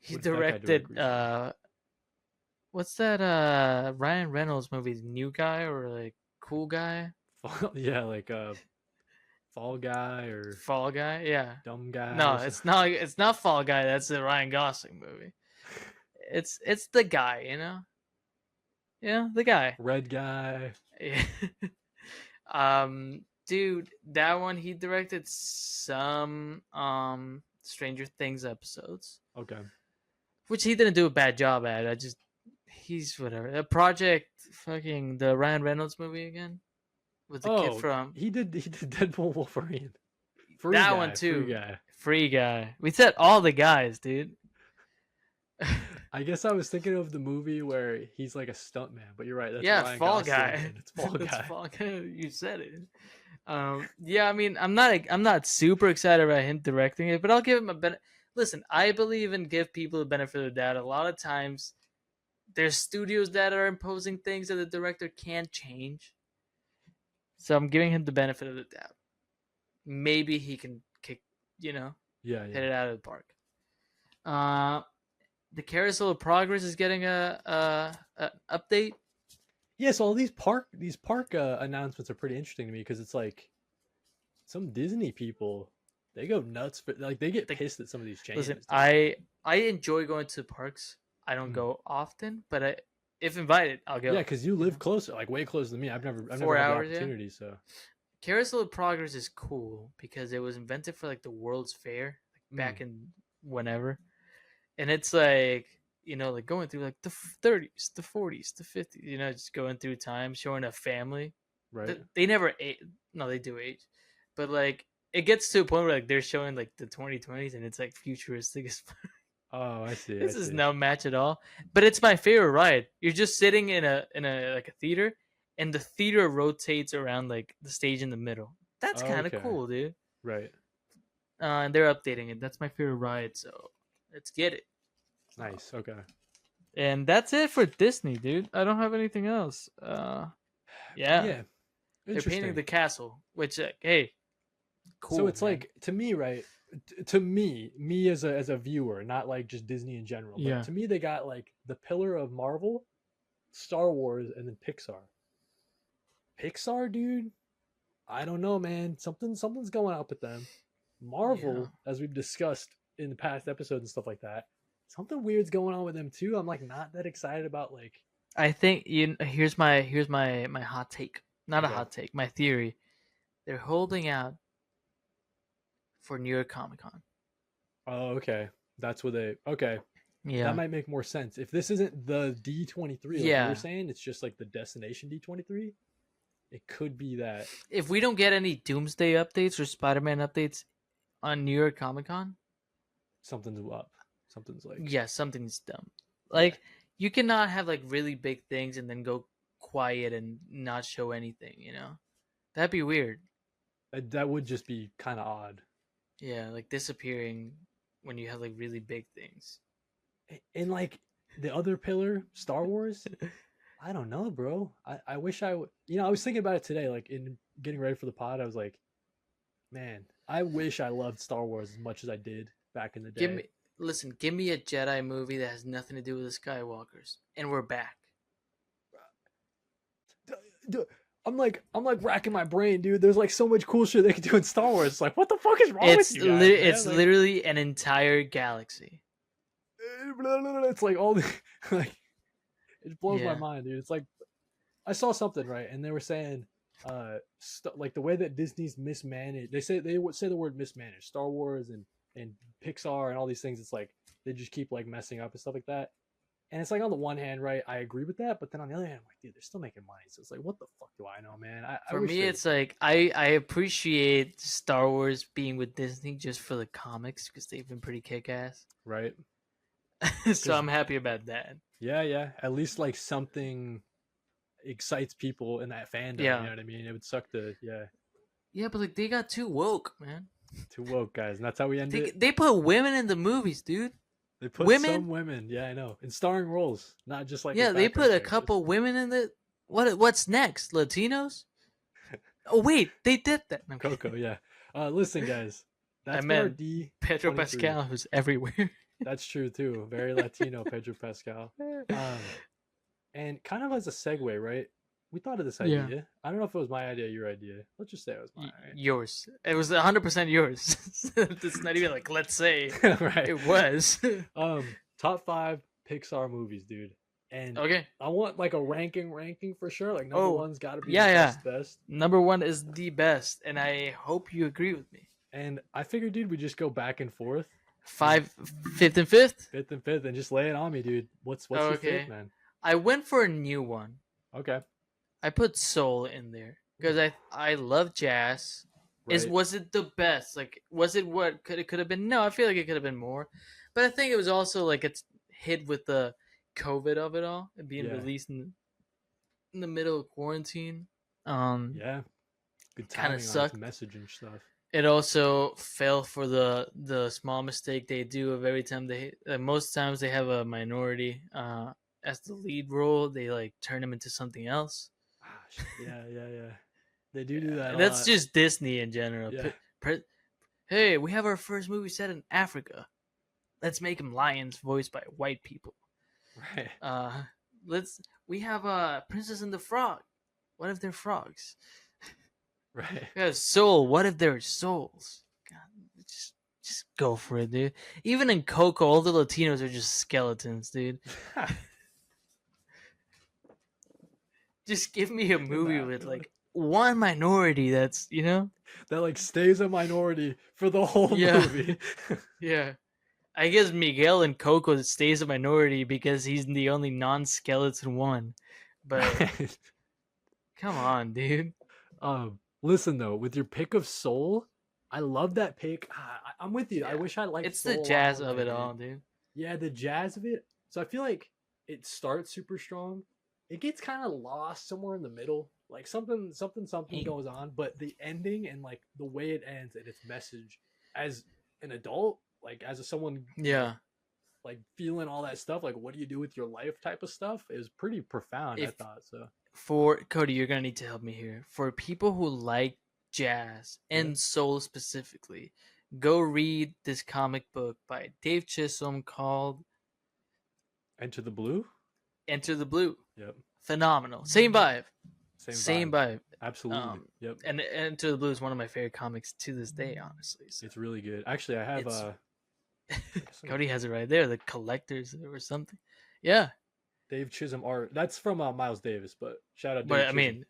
S2: He
S1: What did that guy
S2: directed
S1: direct
S2: what's that Ryan Reynolds movie, New Guy or like Cool Guy?
S1: yeah, like Fall Guy or
S2: Fall Guy? Yeah.
S1: Dumb Guy.
S2: No, it's not Fall Guy, that's the Ryan Gosling movie. It's the guy, you know? Yeah, the guy.
S1: Red Guy.
S2: Yeah. Dude, that one he directed some Stranger Things episodes.
S1: Okay.
S2: Which he didn't do a bad job at. He's whatever. The project fucking the Ryan Reynolds movie again? With the kid from
S1: he did Deadpool Wolverine.
S2: One too.
S1: Free Guy.
S2: Free Guy. We said all the guys, dude.
S1: I guess I was thinking of the movie where he's like a stuntman, but you're right. That's Ryan
S2: Fall
S1: Gosling,
S2: Guy.
S1: and it's Fall Guy.
S2: It's Fall Guy. You said it. Yeah, I mean, I'm not super excited about him directing it, but I'll give him a benefit. Listen, I believe in give people the benefit of the doubt. A lot of times, there's studios that are imposing things that the director can't change. So I'm giving him the benefit of the doubt. Maybe he can kick,
S1: Yeah.
S2: hit it out of the park. the Carousel of Progress is getting a update.
S1: Yeah, so all these park announcements are pretty interesting to me because it's like some Disney people, they go nuts for like they get
S2: The,
S1: pissed at some of these
S2: listen,
S1: changes, dude.
S2: I enjoy going to parks. I don't
S1: Mhm.
S2: go often, but if invited, I'll
S1: Yeah,
S2: go.
S1: because you
S2: You
S1: live
S2: know,
S1: closer, like way closer than me. I've never
S2: four
S1: had the
S2: hours, yeah.
S1: opportunity. So,
S2: Carousel of Progress is cool because it was invented for like the World's Fair, like
S1: mm,
S2: back in whenever, and it's like like going through like the 30s, the 40s, the 50s, just going through time, showing a family.
S1: right.
S2: They never age. No, they do age, but like it gets to a point where like they're showing like the 2020s, and it's like futuristic as fuck.
S1: Oh, I see. I
S2: This is
S1: see.
S2: no match at all. But it's my favorite ride. You're just sitting in a like a theater, and the theater rotates around like the stage in the middle. That's
S1: Oh,
S2: kind of
S1: okay.
S2: cool, dude.
S1: Right.
S2: And they're updating it. That's my favorite ride. So let's get it. Uh,
S1: Nice. Okay.
S2: and that's it for Disney, dude. I don't have anything else. Yeah,
S1: Yeah.
S2: they're painting
S1: Interesting.
S2: the castle, which hey,
S1: So
S2: cool,
S1: it's
S2: man.
S1: like to me, right? To me as a viewer, not like just Disney in general, but
S2: Yeah.
S1: to me they got like the pillar of Marvel, Star Wars, and then Pixar. Pixar, dude, I don't know, man. Something's going up with them.
S2: Yeah.
S1: Marvel, as we've discussed in the past episodes and stuff like that, something weird's going on with them too. I'm like not that excited about like.
S2: I think here's my hot take. Not a
S1: Okay.
S2: hot take. My theory. They're holding out for New York Comic Con.
S1: Oh, okay. That's what they. Okay, that
S2: Yeah.
S1: might make more sense. If this isn't the D23, like you were
S2: Yeah.
S1: saying, it's just like the destination D23. It could be that
S2: If we don't get any Doomsday updates or Spider-Man updates on New York Comic Con,
S1: something's up. Something's like,
S2: yeah, something's dumb.
S1: yeah,
S2: Like you cannot have like really big things and then go quiet and not show anything, That'd be weird.
S1: that would just be kind of odd.
S2: Yeah, like disappearing when you have like really big things.
S1: And like the other pillar, Star Wars, I don't know, bro. I wish I would. I was thinking about it today, like in getting ready for the pod. I was like, man, I wish I loved Star Wars as much as I did back in the
S2: Give
S1: day.
S2: me give me a Jedi movie that has nothing to do with the Skywalkers, and we're back.
S1: I'm like racking my brain, dude. There's like so much cool shit they could do in Star Wars. It's like, what the fuck is wrong with you guys, man?
S2: It's
S1: Like,
S2: literally an entire galaxy.
S1: it's like all the like, it blows my
S2: Yeah.
S1: mind, dude. It's like I saw something right, and they were saying, like the way that Disney's mismanaged. They would say the word mismanaged. Star Wars and Pixar and all these things. It's like they just keep like messing up and stuff like that. And it's like on the one hand, right, I agree with that, but then on the other hand, I'm like, dude, they're still making money. So it's like, what the fuck do I know, man? I
S2: For
S1: wish
S2: me,
S1: they
S2: it's like I appreciate Star Wars being with Disney just for the comics because they've been pretty kick ass.
S1: right,
S2: So
S1: because
S2: I'm happy about that.
S1: yeah, at least like something excites people in that fandom. You
S2: Yeah.
S1: know what I mean? It would suck to
S2: Yeah, but like they got too woke, man.
S1: too woke, guys, and that's how we end it.
S2: They put women in the movies, dude.
S1: They put
S2: Women?
S1: some women, yeah, I know, in starring roles, not just like as
S2: Yeah, they
S1: background
S2: put a
S1: characters.
S2: couple women in the what's next? Latinos? Oh wait, they did that. I'm kidding.
S1: Coco, yeah. Listen, guys,
S2: I
S1: that's been our
S2: meant
S1: D
S2: Pedro
S1: 23.
S2: Pascal, who's everywhere.
S1: That's true too. Very Latino, Pedro Pascal. And kind of as a segue, right? We thought of this
S2: Yeah.
S1: idea. I don't know if it was my idea, or your idea. Let's just say it was mine. Right?
S2: Yours. It was 100% yours. It's not even like let's say
S1: Right.
S2: it was.
S1: Top 5 Pixar movies, dude. And
S2: Okay.
S1: I want like a ranking for sure. Like number one's got to be
S2: yeah,
S1: the best.
S2: Number one is the best, and I hope you agree with me.
S1: And I figured, dude, we just go back and forth.
S2: Fifth and fifth,
S1: and just lay it on me, dude. What's your fifth, man?
S2: I went for a new one.
S1: Okay.
S2: I put soul in there because I love jazz.
S1: Right.
S2: Was it the best? Like, was it what could have been? No, I feel like it could have been more, but I think it was also like it's hit with the COVID of it all and being released in the middle of quarantine.
S1: Yeah, good timing
S2: kind of sucked.
S1: On messaging stuff.
S2: It also fell for the small mistake they do of every time most times they have a minority as the lead role, they like turn him into something else.
S1: Yeah. They do that.
S2: And that's just Disney in general.
S1: Yeah.
S2: Hey, we have our first movie set in Africa. let's make them lions voiced by white people.
S1: Right.
S2: We have Princess and the Frog. What if they're frogs?
S1: Right.
S2: We have Soul. What if they're souls? God, just go for it, dude. Even in Coco, all the Latinos are just skeletons, dude. Just give me a movie with like one minority that's, you know,
S1: that like stays a minority for the whole movie.
S2: Yeah. I guess Miguel in Coco stays a minority because he's the only non-skeleton one. But come on, dude.
S1: Listen though, with your pick of Soul, I love that pick. I'm with you. Yeah. I wish I liked.
S2: It's
S1: Soul
S2: the jazz of it all, dude.
S1: Yeah, the jazz of it. So I feel like it starts super strong. It gets kind of lost somewhere in the middle. Like something goes on, but the ending and like the way it ends and its message as an adult, like as someone, like feeling all that stuff, like what do you do with your life type of stuff is pretty profound. I thought so.
S2: For Kody, you're gonna need to help me here. For people who like jazz and soul specifically, go read this comic book by Dave Chisholm called
S1: Enter the Blue.
S2: Enter the Blue.
S1: Yep.
S2: Phenomenal. Same vibe. Same vibe.
S1: Absolutely. Yep.
S2: And Enter the Blue is one of my favorite comics to this day, honestly. So.
S1: It's really good. Actually, I have
S2: Kody has it right there. The Collectors or something. Yeah.
S1: Dave Chisholm art. That's from Miles Davis, but shout out.
S2: But Dave Chisholm. I mean,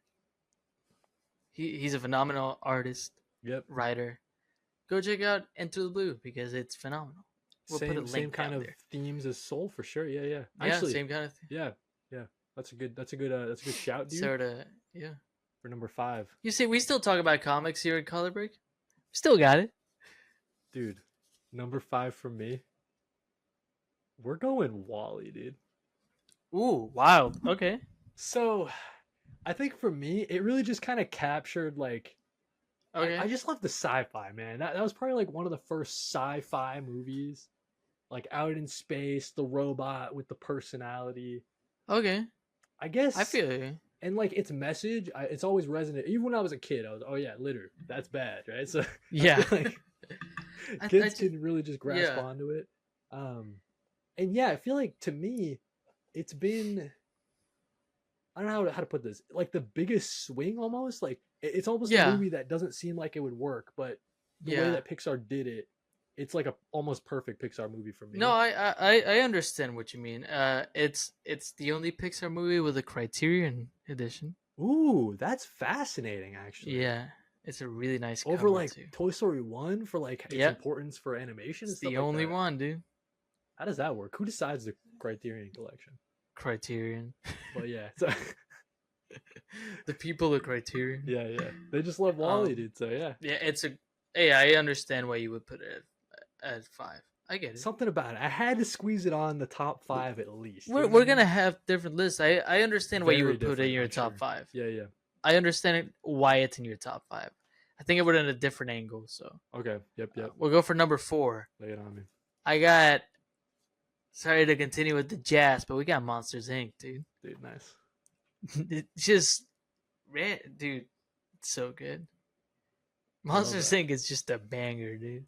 S2: he's a phenomenal artist.
S1: Yep.
S2: Writer. Go check out Enter the Blue because it's phenomenal.
S1: We'll put a link same kind of there. Themes as Soul for sure. Yeah. Actually,
S2: same kind of thing.
S1: Yeah. That's a good shout, dude.
S2: Sorta,
S1: For number 5.
S2: You see, we still talk about comics here at Color Break. Still got it,
S1: dude. Number 5 for me. We're going Wall-E, dude.
S2: Ooh, wild. Okay.
S1: So, I think for me, it really just kind of captured like.
S2: Okay.
S1: I just love the sci-fi, man. That was probably like one of the first sci-fi movies, like out in space, the robot with the personality.
S2: Okay.
S1: I guess
S2: I feel you.
S1: And like its message, it's always resonant. Even when I was a kid, I was, oh yeah, litter, that's bad, right? So
S2: yeah,
S1: like, kids can really just grasp onto it. And yeah, I feel like to me, it's been, I don't know how to put this, like the biggest swing almost. Like it's almost a movie that doesn't seem like it would work, but the way that Pixar did it, it's like a almost perfect Pixar movie for me.
S2: No, I understand what you mean. It's the only Pixar movie with a Criterion edition.
S1: Ooh, that's fascinating, actually.
S2: Yeah, it's a really nice
S1: over
S2: cover
S1: like
S2: too.
S1: Toy Story 1 for like its importance for animation.
S2: It's the only one, dude.
S1: How does that work? Who decides the Criterion collection?
S2: Criterion.
S1: Well, yeah. So
S2: the people of Criterion.
S1: Yeah. They just love Wall-E, dude. So yeah.
S2: Yeah, I understand why you would put it at 5. I get it.
S1: Something about it. I had to squeeze it on the top 5 at least.
S2: We're gonna have different lists. I understand why you would put it in your top 5.
S1: Yeah.
S2: I understand why it's in your top 5. I think it would in a different angle. So
S1: okay. Yep.
S2: We'll go for number 4.
S1: Lay it on me.
S2: I got. Sorry to continue with the jazz, but we got Monsters Inc., dude.
S1: Dude, nice.
S2: It's just, dude, it's so good. Monsters Inc. is just a banger, dude.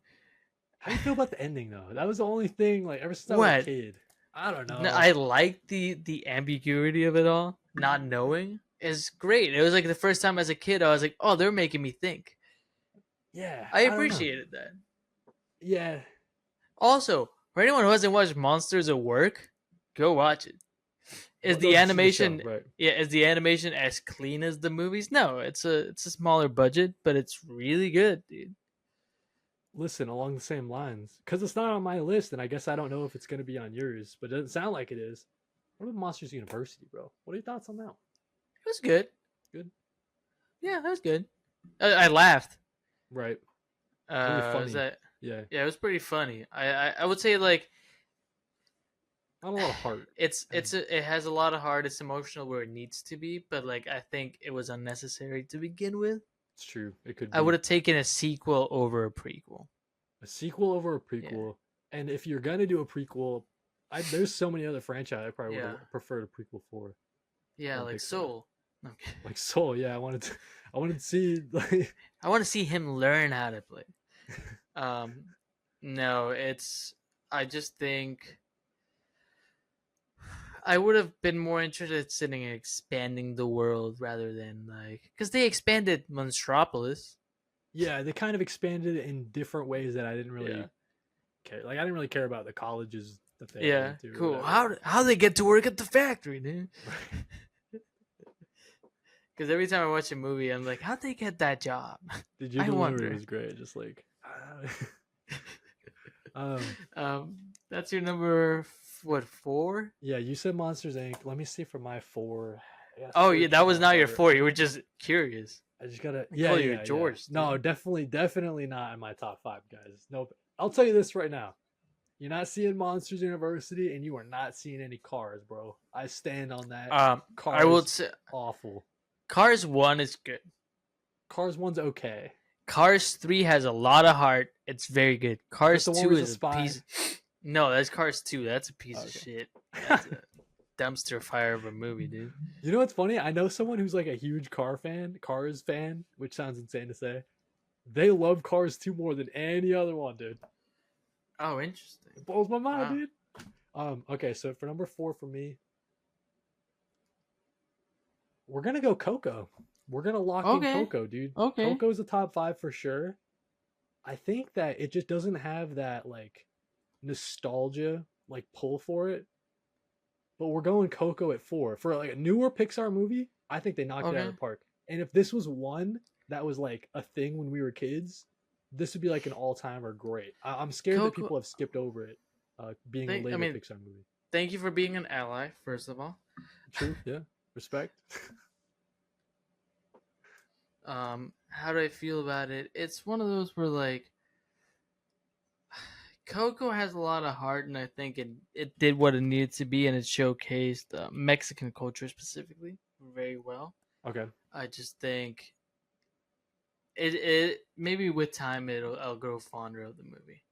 S1: How do you feel about the ending though? That was the only thing, like ever since I was a kid. I don't know.
S2: No, I like the ambiguity of it all. Not knowing is great. It was like the first time as a kid, I was like, oh, they're making me think.
S1: Yeah,
S2: I appreciated that.
S1: Yeah.
S2: Also, for anyone who hasn't watched Monsters at Work, go watch it. Is the animation is the animation as clean as the movies? No, it's a smaller budget, but it's really good, dude.
S1: Listen, along the same lines, because it's not on my list, and I guess I don't know if it's going to be on yours, but it doesn't sound like it is. What about Monsters University, bro? What are your thoughts on that one?
S2: It was good.
S1: Good?
S2: Yeah, that was good. I laughed.
S1: Right.
S2: Funny.
S1: Yeah,
S2: it was pretty funny. I would say like
S1: not a lot of heart.
S2: It has a lot of heart. It's emotional where it needs to be, but like I think it was unnecessary to begin with.
S1: It's true. It could be.
S2: I would have taken a sequel over a prequel.
S1: A sequel over a prequel. Yeah. And if you're gonna do a prequel, there's so many other franchises I probably would have preferred a prequel for.
S2: Yeah, like Soul.
S1: Okay. Like Soul, yeah. I wanted to see like
S2: I want to see him learn how to play. No, it's I just think I would have been more interested in expanding the world rather than like because they expanded Monstropolis.
S1: Yeah, they kind of expanded it in different ways that I didn't really
S2: Yeah.
S1: care. Like I didn't really care about the colleges that they all
S2: Yeah,
S1: went to or
S2: cool.
S1: whatever.
S2: How they get to work at the factory, dude?
S1: Right.
S2: Because every time I watch a movie, I'm like, how'd they get that job?
S1: Did your
S2: I
S1: delivery
S2: wonder.
S1: was great? Just like, um,
S2: That's your number what 4?
S1: yeah. You said Monsters Inc. Let me see for my 4. I gotta
S2: Oh yeah,
S1: search
S2: that was
S1: my
S2: not your
S1: heart.
S2: 4. You were just curious.
S1: I just gotta.
S2: I
S1: Yeah,
S2: call you
S1: yeah, yeah.
S2: George.
S1: No,
S2: Dude.
S1: definitely not in my top 5, guys. Nope. I'll tell you this right now. You're not seeing Monsters University, and you are not seeing any Cars, bro. I stand on that.
S2: I will
S1: Cars,
S2: say
S1: awful.
S2: Cars 1 is good.
S1: Cars 1's okay.
S2: Cars 3 has a lot of heart. It's very good. Cars
S1: the one
S2: 2
S1: where he's
S2: is
S1: a spy?
S2: piece. No, that's Cars 2. That's a piece of
S1: Okay.
S2: shit. That's a dumpster fire of a movie, dude.
S1: You know what's funny? I know someone who's like a huge Cars fan, which sounds insane to say. They love Cars 2 more than any other one, dude.
S2: Oh, interesting.
S1: It blows my mind,
S2: Wow.
S1: dude. Okay, so for number 4 for me, we're gonna go Coco. We're gonna lock in Coco, dude.
S2: Okay.
S1: Coco's a top 5 for sure. I think that it just doesn't have that like nostalgia like pull for it. But we're going Coco at 4 for like a newer Pixar movie. I think they knocked it out of the park. And if this was one that was like a thing when we were kids, this would be like an all-timer great. I'm scared that people have skipped over it, being a later Pixar movie.
S2: Thank you for being an ally, first of all.
S1: True, yeah, respect.
S2: How do I feel about it? It's one of those where like Coco has a lot of heart, and I think it did what it needed to be, and it showcased Mexican culture specifically very well.
S1: Okay.
S2: I just think it maybe with time I'll grow fonder of the movie.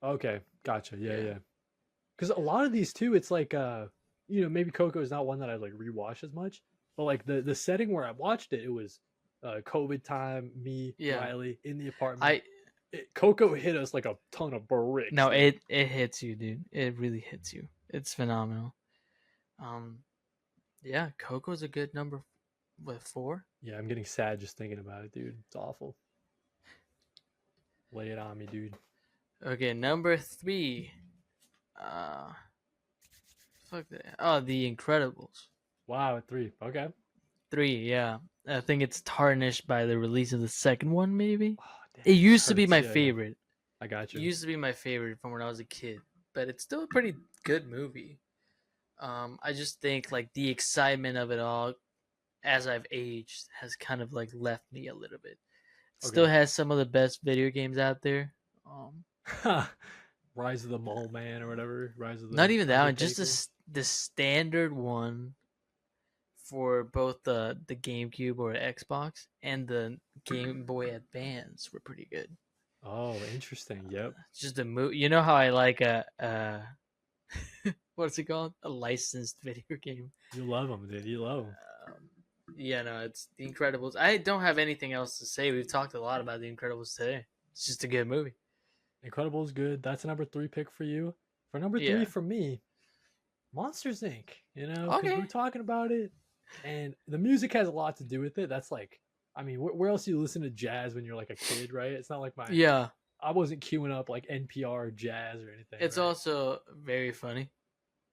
S1: Okay, gotcha. Yeah. Because a lot of these too, it's like maybe Coco is not one that I like rewatch as much, but like the setting where I watched it, it was COVID time, me, Riley in the apartment. Coco hit us like a ton of bricks.
S2: No, it hits you, dude. It really hits you. It's phenomenal. Yeah, Coco's a good number with 4.
S1: Yeah, I'm getting sad just thinking about it, dude. It's awful. Lay it on me, dude.
S2: Okay, number 3. Fuck that. Oh, The Incredibles.
S1: Wow, at 3. Okay.
S2: 3, yeah. I think it's tarnished by the release of the second one, maybe.
S1: Oh, damn,
S2: it used to be my favorite.
S1: I got you.
S2: It used to be my favorite from when I was a kid, but it's still a pretty good movie. I just think like the excitement of it all, as I've aged, has kind of like left me a little bit. It still has some of the best video games out there.
S1: Rise of the Mole Man or whatever. Rise of the
S2: Not even that one, just the standard one for both the GameCube or Xbox and the Game Boy Advance were pretty good.
S1: Oh, interesting. Yep.
S2: Just a movie. You know how I like a what's it called? A licensed video game.
S1: You love them, dude. You love them.
S2: Yeah, no, it's The Incredibles. I don't have anything else to say. We've talked a lot about The Incredibles today. It's just a good movie.
S1: Incredibles good. That's a number 3 pick for you. For number 3 for me, Monsters Inc. You know, because we're talking about it, and the music has a lot to do with it. That's like, I mean, where else do you listen to jazz when you're like a kid, right? It's not like I wasn't queuing up like NPR jazz or anything.
S2: It's also very funny.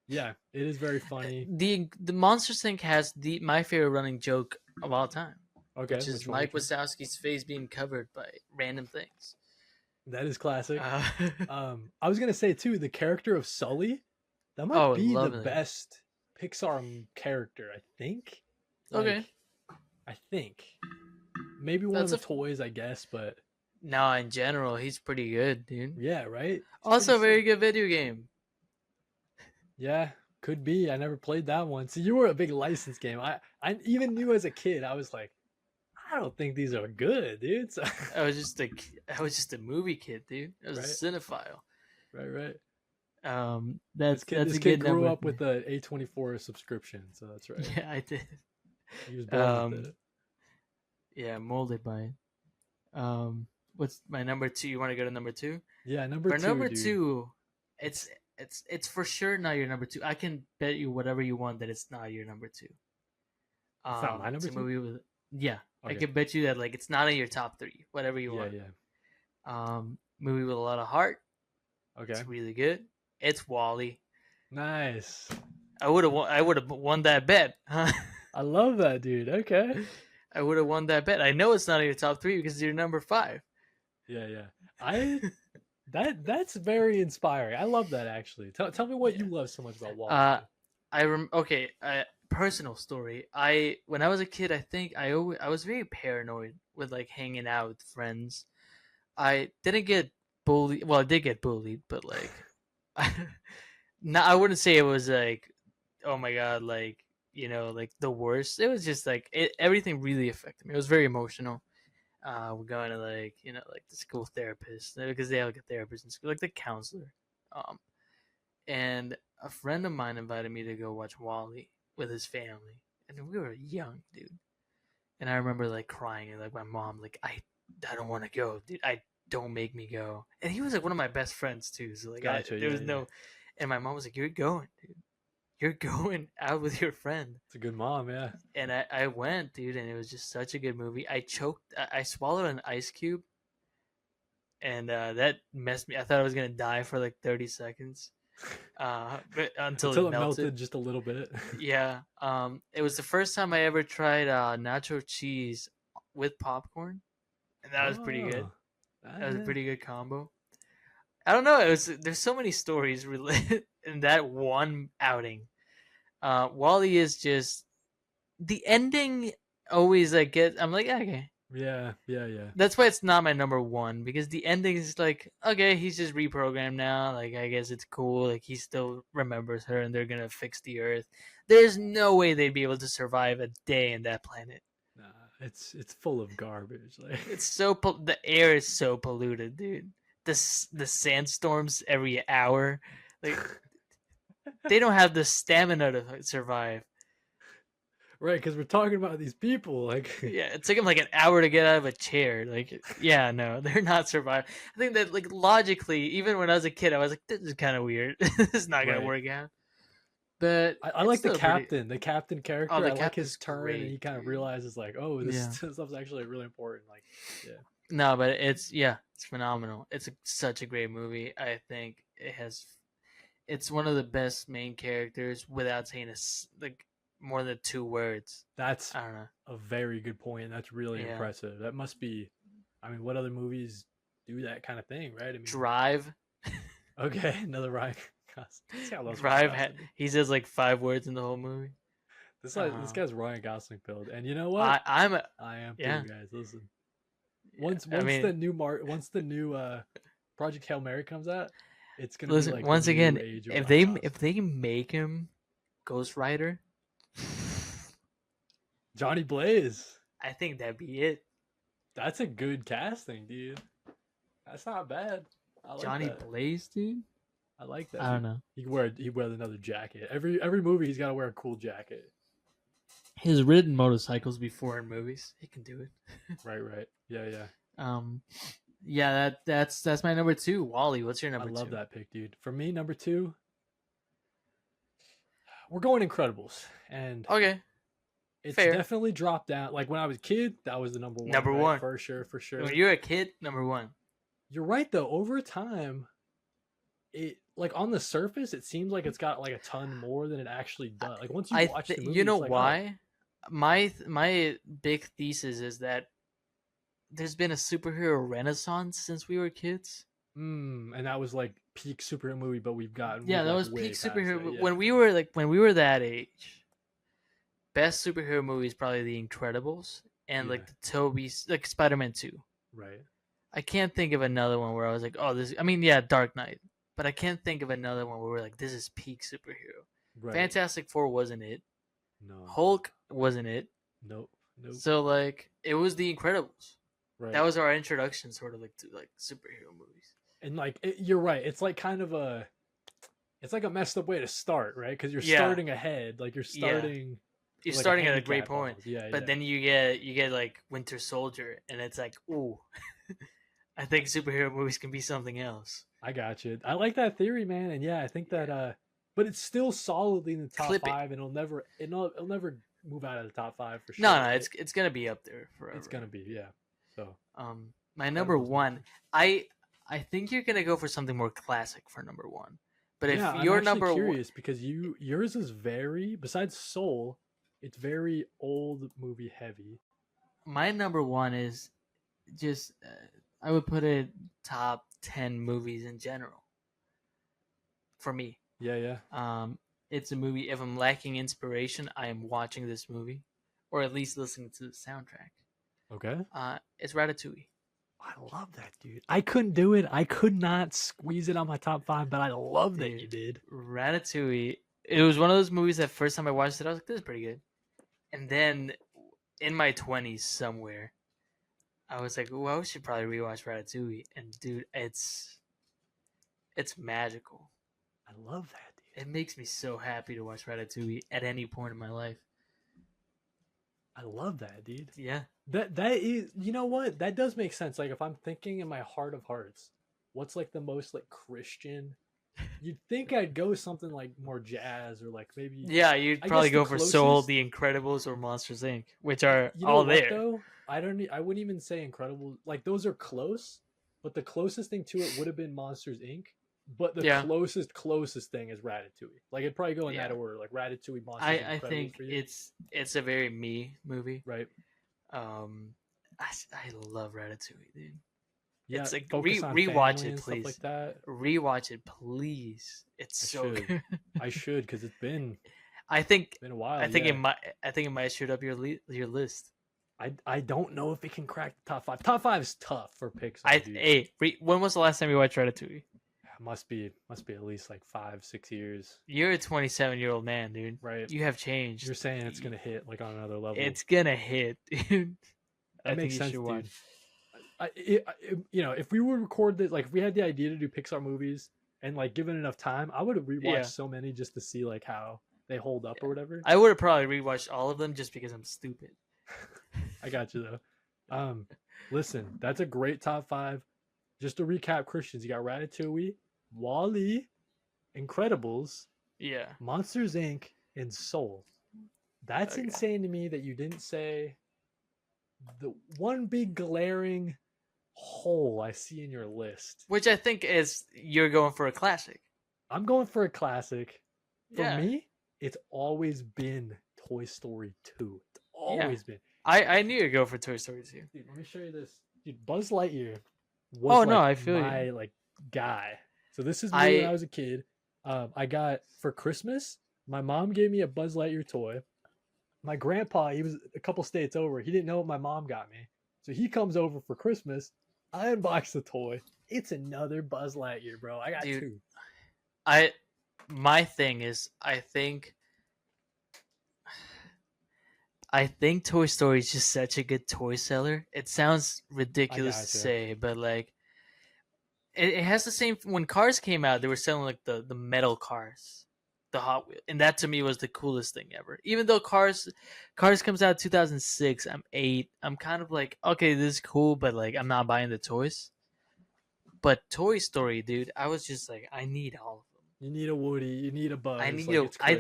S1: Yeah, it is very funny.
S2: The Monsters Inc. has my favorite running joke of all time.
S1: Okay,
S2: which is Mike Wazowski's face being covered by random things.
S1: That is classic. I was gonna say too, the character of Sully, that might be the best Pixar character, I think. I think maybe one of the toys, I guess, but
S2: no, in general, he's pretty good, dude.
S1: Yeah, right. It's
S2: also, a very good video game.
S1: Yeah, could be. I never played that one. So you were a big license game. I even knew as a kid. I was like, I don't think these are good, dude. So
S2: I was just a movie kid, dude. I was a cinephile.
S1: Right.
S2: This
S1: kid grew up with the A24 subscription, so that's right.
S2: Yeah, I did.
S1: He was born with it.
S2: Yeah, molded by it. What's my number 2? You want to go to number 2?
S1: Yeah, number 2.
S2: For number 2, It's for sure not your number two. I can bet you whatever you want that it's not your number two.
S1: It's not my number
S2: it's a
S1: two?
S2: movie with yeah. I
S1: Okay.
S2: can bet you that like it's not in your top three. Whatever you
S1: Yeah,
S2: want.
S1: yeah.
S2: Movie with a lot of heart.
S1: Okay.
S2: It's really good. It's Wall-E.
S1: Nice.
S2: I would have won that bet. Huh?
S1: I love that, dude. Okay.
S2: I would have won that bet. I know it's not in your top three because you're number 5.
S1: Yeah, yeah. That's very inspiring. I love that actually. Tell me what you love so much about Wall-E.
S2: Okay. Personal story. When I was a kid, I think I was very paranoid with like hanging out with friends. I didn't get bullied. Well, I did get bullied, but like, no, I wouldn't say it was like, oh my god, like like the worst. It was just like everything really affected me. It was very emotional. We're going to like like the school therapist because they have like a therapist in school, like the counselor. And a friend of mine invited me to go watch Wall-E with his family, and we were young, dude. And I remember like crying and like my mom, like I don't want to go, dude. Don't make me go. And he was like one of my best friends too. So like
S1: Gotcha,
S2: there was no, and my mom was like, "You're going, dude. You're going out with your friend."
S1: It's a good mom, yeah.
S2: And I went, dude, and it was just such a good movie. I choked. I swallowed an ice cube, and that messed me. I thought I was gonna die for like 30 seconds, but until it melted
S1: just a little bit.
S2: Yeah. It was the first time I ever tried nacho cheese with popcorn, and that was pretty good. That was a pretty good combo. I don't know. There's so many stories related in that one outing. Wall-E is just the ending. Always like I'm like okay.
S1: Yeah.
S2: That's why it's not my number one because the ending is like okay, he's just reprogrammed now. Like I guess it's cool. Like he still remembers her, and they're gonna fix the Earth. There's no way they'd be able to survive a day in that planet.
S1: Nah, it's full of garbage. Like
S2: it's the air is so polluted, dude. The sandstorms every hour, like they don't have the stamina to survive.
S1: Right, because we're talking about these people. Like
S2: yeah, it took them like an hour to get out of a chair. Like yeah, no, they're not surviving. I think that like logically, even when I was a kid, I was like, this is kind of weird. This is not gonna work out. But
S1: I like the captain, the captain character. I like his turn,
S2: great,
S1: and he kind of realizes like, oh, this stuff's actually really important. Like, yeah.
S2: No, but it's phenomenal. It's such a great movie. I think it's one of the best main characters without saying like more than 2 words.
S1: That's
S2: I don't know.
S1: A very good point. That's really impressive. That must be. I mean, what other movies do that kind of thing, right? I mean,
S2: Drive.
S1: Okay, another Ryan.
S2: Drive. He says like 5 words in the whole movie.
S1: This guy's Ryan Gosling filled, and you know what?
S2: I am
S1: too, guys. Listen, once the new Project Hail Mary comes out, it's gonna be like
S2: once again if they make him Ghost Rider,
S1: Johnny Blaze.
S2: I think that'd be it.
S1: That's a good casting, dude. That's not bad. I like
S2: Johnny Blaze, dude.
S1: I like that.
S2: I don't know.
S1: He wear another jacket. Every movie he's got to wear a cool jacket.
S2: He's ridden motorcycles before in movies. He can do it.
S1: Right. Yeah.
S2: Yeah, that's my number 2. Wall-E, what's your number 2?
S1: I love that pick, dude. For me, number 2, we're going Incredibles, and
S2: okay,
S1: it's definitely dropped down. Like when I was a kid, that was the number 1.
S2: Number 1
S1: for sure.
S2: When you're a kid, number 1.
S1: You're right though. Over time, it like on the surface, it seems like it's got like a ton more than it actually does. Like once you watch the movie,
S2: you know
S1: like,
S2: why? Oh. My big thesis is that there's been a superhero renaissance since we were kids.
S1: And that was like peak superhero movie, but that
S2: was peak superhero when we were that age. Best superhero movie is probably The Incredibles and like the Toby's like Spider-Man 2.
S1: Right.
S2: I can't think of another one where I was like, oh, this. I mean, Dark Knight, but I can't think of another one where we're like, this is peak superhero. Right. Fantastic Four wasn't it?
S1: No.
S2: Hulk wasn't it?
S1: Nope.
S2: So like, it was The Incredibles.
S1: Right.
S2: That was our introduction, sort of like to like superhero movies.
S1: And like, you're right. It's like kind of it's like a messed up way to start, right? Because you're starting ahead. Like you're starting.
S2: Yeah. You're like starting at a great point. But then you get like Winter Soldier, and it's like, ooh. I think superhero movies can be something else.
S1: I got you. I like that theory, man. And yeah, I think that but it's still solidly in the top
S2: Clip it.
S1: 5 and it'll never move out of the top 5 for
S2: No,
S1: sure,
S2: no,
S1: right?
S2: it's gonna be up there forever.
S1: It's going to be, yeah. So,
S2: My number
S1: Incredibles
S2: one,
S1: number.
S2: I think you're gonna go for something more classic for number one. But if
S1: Yeah, I'm
S2: your
S1: actually
S2: number one,
S1: curious because yours is very besides Soul, it's very old movie heavy.
S2: my number one is just I would put it top 10 movies in general for me.
S1: Yeah, yeah.
S2: It's a movie. If I'm lacking inspiration, I am watching this movie, or at least listening to the soundtrack.
S1: Okay.
S2: It's Ratatouille.
S1: I love that, dude. I couldn't do it. I could not squeeze it on my top 5, but I love that
S2: Dude,
S1: you did.
S2: Ratatouille. It was one of those movies that first time I watched it, I was like, "This is pretty good." And then in my 20s somewhere, I was like, "Well, I should probably rewatch Ratatouille." And dude, it's magical.
S1: I love that, dude.
S2: It makes me so happy to watch Ratatouille at any point in my life.
S1: I love that, dude.
S2: Yeah.
S1: That is, you know what? That does make sense. Like if I'm thinking in my heart of hearts, what's like the most like Christian? You'd think I'd go something like more jazz or like maybe.
S2: Yeah, you'd
S1: I
S2: probably
S1: guess the
S2: go for Soul,
S1: closest-
S2: The Incredibles, or Monsters Inc., which are
S1: You know
S2: all
S1: what
S2: there.
S1: though? I wouldn't even say Incredible. Like those are close, but the closest thing to it would have been Monsters Inc. But the
S2: Yeah.
S1: closest thing is Ratatouille. Like it'd probably go in that
S2: Yeah.
S1: order, like Ratatouille, Monsters,
S2: I
S1: Incredibles
S2: think
S1: for you,
S2: it's a very me movie.
S1: right?
S2: I love Ratatouille, dude.
S1: Yeah,
S2: It's like
S1: focus on
S2: rewatch
S1: family
S2: it,
S1: and stuff
S2: please.
S1: like that.
S2: Rewatch it, please. It's
S1: I
S2: so
S1: should.
S2: good.
S1: I should because it's been
S2: I think
S1: been a while.
S2: I think
S1: yeah.
S2: it might shoot up your list.
S1: I don't know if it can crack the top 5. Top 5 is tough for Pixar. Dude.
S2: When was the last time you watched Ratatouille?
S1: Must be at least like 5-6 years,
S2: You're a 27-year-old man, dude.
S1: right?
S2: You have changed.
S1: You're saying it's gonna hit like on another level.
S2: It's gonna hit, dude.
S1: That makes sense,
S2: should
S1: dude.
S2: watch.
S1: You know, if we would record this, like if we had the idea to do Pixar movies and like given enough time, I would have rewatched
S2: Yeah.
S1: so many just to see like how they hold up or whatever.
S2: I would have probably rewatched all of them just because I'm stupid.
S1: I got you though. Listen, that's a great top 5. Just to recap, Christians, you got Ratatouille, Wall-E, Incredibles,
S2: Yeah.
S1: Monsters Inc., and Soul. That's
S2: Okay.
S1: insane to me that you didn't say the one big glaring hole I see in your list.
S2: Which I think is you're going for a classic.
S1: I'm going for a classic. For
S2: Yeah.
S1: me, it's always been Toy Story 2. It's always been.
S2: I knew you'd go for Toy Story 2.
S1: Dude, let me show you this. Dude, Buzz Lightyear was
S2: I feel you.
S1: my like guy. So this is me when I was a kid. I got for Christmas, my mom gave me a Buzz Lightyear toy. My grandpa, he was a couple states over. He didn't know what my mom got me. So he comes over for Christmas. I unbox the toy. It's another Buzz Lightyear, bro. I got
S2: Dude,
S1: 2.
S2: My thing is I think Toy Story is just such a good toy seller. It sounds ridiculous to
S1: gotcha.
S2: say, but like it has the same. When Cars came out, they were selling like the metal cars, the Hot Wheels, and that to me was the coolest thing ever. Even though Cars comes out 2006, I'm 8. I'm kind of like, okay, this is cool, but like I'm not buying the toys. But Toy Story, dude, I was just like, I need all of them.
S1: You need a Woody. You need a Buzz.
S2: I need.
S1: Like,
S2: I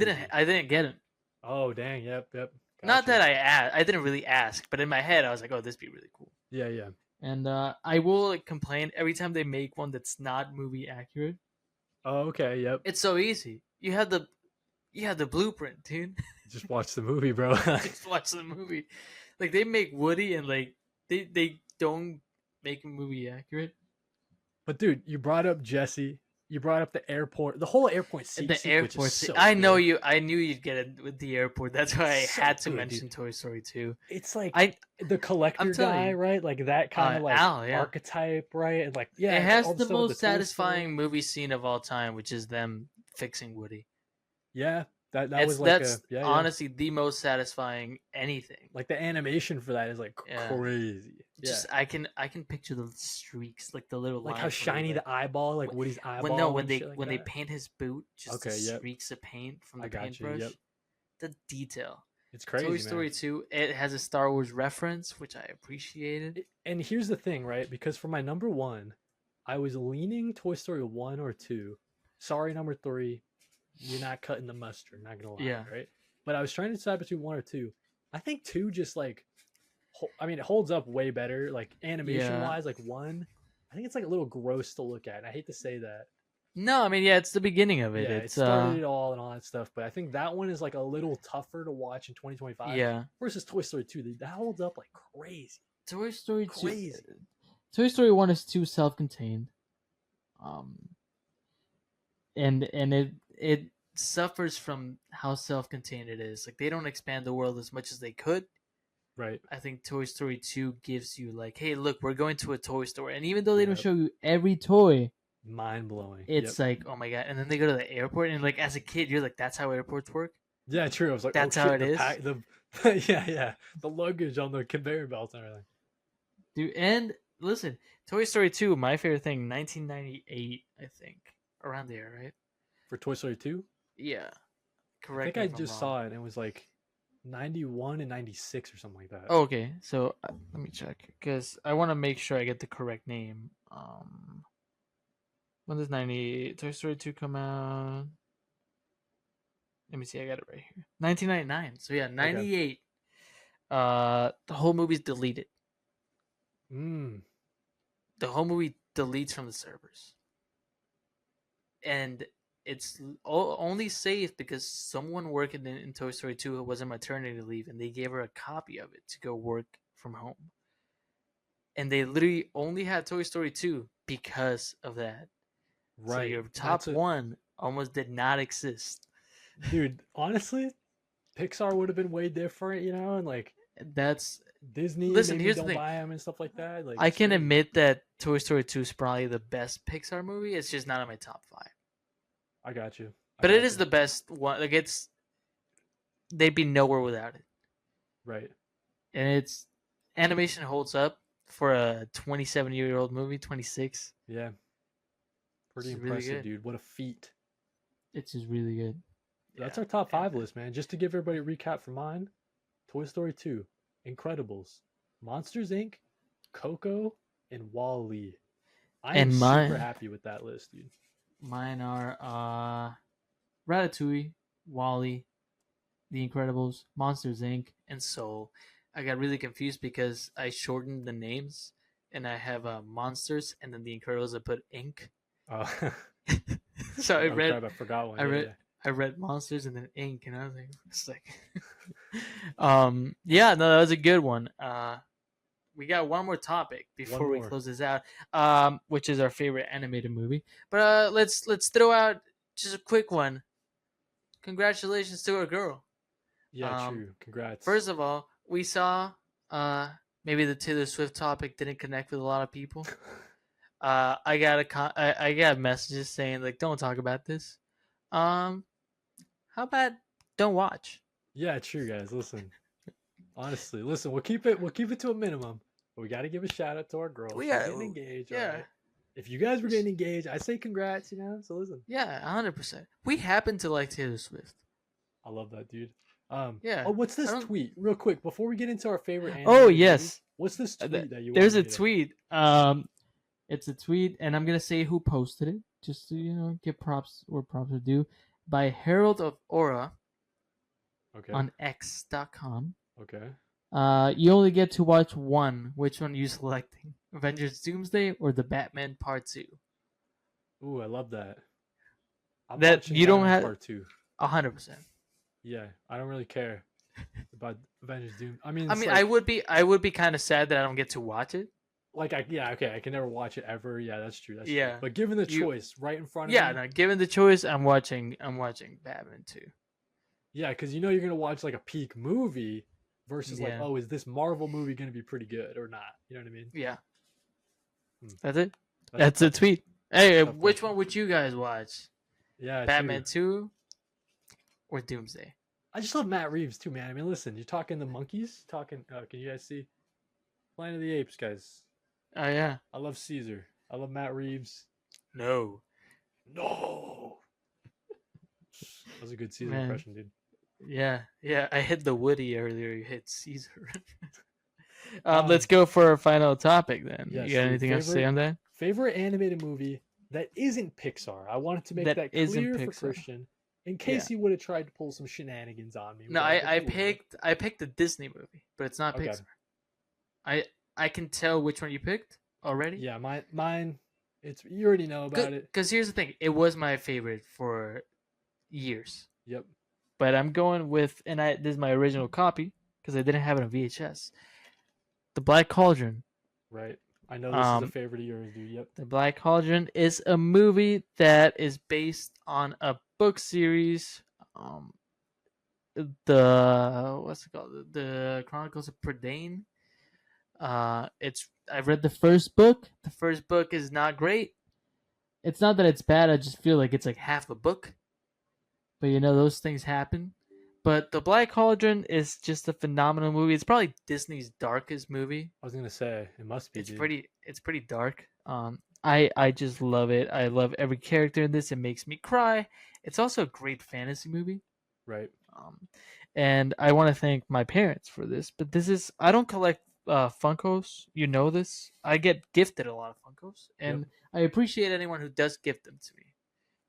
S2: didn't get them.
S1: Oh dang! Yep.
S2: Not
S1: Gotcha.
S2: that I asked. I didn't really ask, but in my head, I was like, "Oh, this would be really cool."
S1: Yeah.
S2: And I will like, complain every time they make one that's not movie accurate.
S1: Oh, okay. Yep.
S2: It's so easy. You have the blueprint, dude.
S1: Just watch the movie, bro.
S2: Just watch the movie. Like they make Woody, and like they don't make a movie accurate.
S1: But dude, you brought up Jesse. You brought up the airport. The whole airport scene.
S2: The airport.
S1: Is so
S2: I know
S1: good.
S2: you. I knew you'd get it with the airport. That's why I
S1: So
S2: had to
S1: good,
S2: mention
S1: dude.
S2: Toy Story 2.
S1: It's like
S2: I
S1: the collector
S2: telling
S1: guy,
S2: you.
S1: right? Like that kind of like
S2: Al, yeah.
S1: archetype, right? And like yeah,
S2: it has
S1: all
S2: the
S1: stuff with
S2: most
S1: toy store.
S2: satisfying movie scene of all time, which is them fixing Woody.
S1: Yeah, that
S2: It's,
S1: was like
S2: that's
S1: yeah.
S2: honestly the most satisfying anything.
S1: Like the animation for that is like
S2: Yeah.
S1: crazy.
S2: Just I can picture the streaks, like the little
S1: like
S2: lines
S1: how
S2: where
S1: shiny
S2: they,
S1: the eyeball, like Woody's eyeball.
S2: when
S1: and
S2: they
S1: shit like
S2: when they
S1: that.
S2: paint his boot, just
S1: Okay,
S2: the
S1: yep.
S2: streaks of paint from
S1: I
S2: the
S1: got you,
S2: paintbrush.
S1: yep.
S2: The detail.
S1: It's crazy.
S2: Toy
S1: man.
S2: Story 2, it has a Star Wars reference, which I appreciated.
S1: And here's the thing, right? Because for my number 1, I was leaning Toy Story 1 or 2. Sorry, number 3. You're not cutting the mustard, not gonna lie,
S2: Yeah.
S1: right? But I was trying to decide between 1 or 2. I think 2 just like I mean, it holds up way better, like animation
S2: Yeah.
S1: wise. Like 1, I think it's like a little gross to look at. And I hate to say that.
S2: No, I mean, yeah, it's the beginning of it.
S1: Yeah, it
S2: It's
S1: started it all and all that stuff. But I think that one is like a little tougher to watch in 2025
S2: yeah.
S1: versus Toy Story 2. That holds up like crazy,
S2: Toy Story 2.
S1: crazy.
S2: Toy Story 1 is too self-contained. And it suffers from how self-contained it is. Like, they don't expand the world as much as they could.
S1: Right.
S2: I think Toy Story 2 gives you like, hey, look, we're going to a toy store. And even though they don't
S1: Yep.
S2: show you every toy,
S1: Mind blowing.
S2: it's like, oh my god. And then they go to the airport, and like as a kid, you're like, that's how airports work?
S1: Yeah, true. I was like,
S2: That's
S1: oh,
S2: how
S1: shit,
S2: it is?
S1: yeah. The luggage on the conveyor belt and everything.
S2: Dude, and listen, Toy Story 2, my favorite thing, 1998, I think. Around there, right?
S1: For Toy Story 2?
S2: Yeah.
S1: I
S2: Correct.
S1: think I just saw it and it was like 91 and 96 or something like that.
S2: Oh, okay. So let me check because I want to make sure I get the correct name. When does 98 Toy Story 2 come out? Let me see. I got it right here. 1999. So yeah, 98. Okay. The whole movie's deleted.
S1: Mm.
S2: The whole movie deletes from the servers, and it's only safe because someone working in Toy Story 2 was on maternity leave, and they gave her a copy of it to go work from home. And they literally only had Toy Story 2 because of that.
S1: Right.
S2: So your top one almost did not exist.
S1: Dude, honestly, Pixar would have been way different, you know, and like
S2: that's
S1: Disney.
S2: Listen,
S1: maybe
S2: here's
S1: don't
S2: the thing.
S1: buy them and stuff like that. Like,
S2: I can admit that Toy Story 2 is probably the best Pixar movie. It's just not in my top 5.
S1: I got you.
S2: But it is the best one. Like, they'd be nowhere without it.
S1: Right.
S2: And its animation holds up for a 27-year-old movie, 26.
S1: Yeah. Pretty
S2: It's
S1: impressive,
S2: really good.
S1: dude. What a feat.
S2: It's just really good.
S1: That's our top 5 list, man. Just to give everybody a recap for mine: Toy Story 2, Incredibles, Monsters Inc., Coco, and WALL-E. I am super happy with that list, dude.
S2: Mine are Ratatouille, WALL-E, The Incredibles, Monsters Inc., and Soul. I got really confused because I shortened the names, and I have Monsters, and then The Incredibles I put Inc.
S1: Oh.
S2: So I read.
S1: Crap, I forgot one.
S2: I read Monsters and then Inc. and I was like, it's like, yeah, no, that was a good one. We got one more topic before we close this out, which is our favorite animated movie. But let's throw out just a quick one. Congratulations to our girl.
S1: Yeah, true. Congrats.
S2: First of all, we saw maybe the Taylor Swift topic didn't connect with a lot of people. I got messages saying like, don't talk about this. How about don't watch?
S1: Yeah, true, guys. Listen, honestly, we'll keep it to a minimum. But we got to give a shout out to our girls.
S2: We're
S1: getting engaged. Yeah. Right? If you guys were getting engaged, I say congrats. You know, so listen.
S2: Yeah, 100%. We happen to like Taylor Swift.
S1: I love that, dude.
S2: Yeah.
S1: Oh, what's this tweet? Real quick, before we get into our favorite.
S2: Oh yes.
S1: Movies, what's this tweet that you?
S2: There's a tweet. It's a tweet, and I'm gonna say who posted it, just to give props where props are due, by Herald of Aura.
S1: Okay.
S2: On X.com.
S1: Okay.
S2: You only get to watch one. Which one are you selecting? Avengers Doomsday or The Batman Part 2?
S1: Ooh, I love that.
S2: That you don't have
S1: Part 2.
S2: 100%.
S1: Yeah, I don't really care about Avengers Doom. I mean,
S2: like, I would be kind of sad that I don't get to watch it.
S1: Like, I can never watch it ever. Yeah, that's true. True.
S2: Yeah.
S1: But given the choice right in front of me.
S2: Yeah, no, given the choice, I'm watching Batman 2.
S1: Yeah, because you're gonna watch like a peak movie versus like, oh, is this Marvel movie gonna be pretty good or not? You know what I mean?
S2: Yeah. That's it. That's a tweet. Hey, which one would you guys watch?
S1: Yeah,
S2: Batman 2 or Doomsday?
S1: I just love Matt Reeves too, man. I mean, listen, you're talking the monkeys. Can you guys see Planet of the Apes, guys?
S2: Oh yeah.
S1: I love Caesar. I love Matt Reeves.
S2: No.
S1: That was a good Caesar impression, dude.
S2: Yeah. I hit the Woody earlier. You hit Caesar. Let's go for our final topic then. Yes, you got anything else to say on that?
S1: favorite animated movie that isn't Pixar. I wanted to make
S2: That
S1: that
S2: isn't
S1: clear for
S2: Pixar.
S1: Christian, in case he would have tried to pull some shenanigans on me.
S2: No,
S1: which I
S2: I
S1: think he would've.
S2: I picked the Disney movie, but it's not
S1: Okay.
S2: Pixar. I can tell which one you picked already.
S1: Yeah, mine. It's you already know about it.
S2: Because here's the thing, it was my favorite for years.
S1: Yep.
S2: But I'm going with, and this is my original copy because I didn't have it on VHS. The Black Cauldron.
S1: Right. I know this is a favorite of yours, dude. Yep.
S2: The Black Cauldron is a movie that is based on a book series. The what's it called? The Chronicles of Prydain. I've read the first book. The first book is not great. It's not that it's bad. I just feel like it's like half a book. But those things happen. But The Black Cauldron is just a phenomenal movie. It's probably Disney's darkest movie.
S1: I was gonna say it must be.
S2: It's pretty dark. I just love it. I love every character in this. It makes me cry. It's also a great fantasy movie.
S1: Right.
S2: And I want to thank my parents for this. But I don't collect Funkos. You know this. I get gifted a lot of Funkos, and I appreciate anyone who does gift them to me.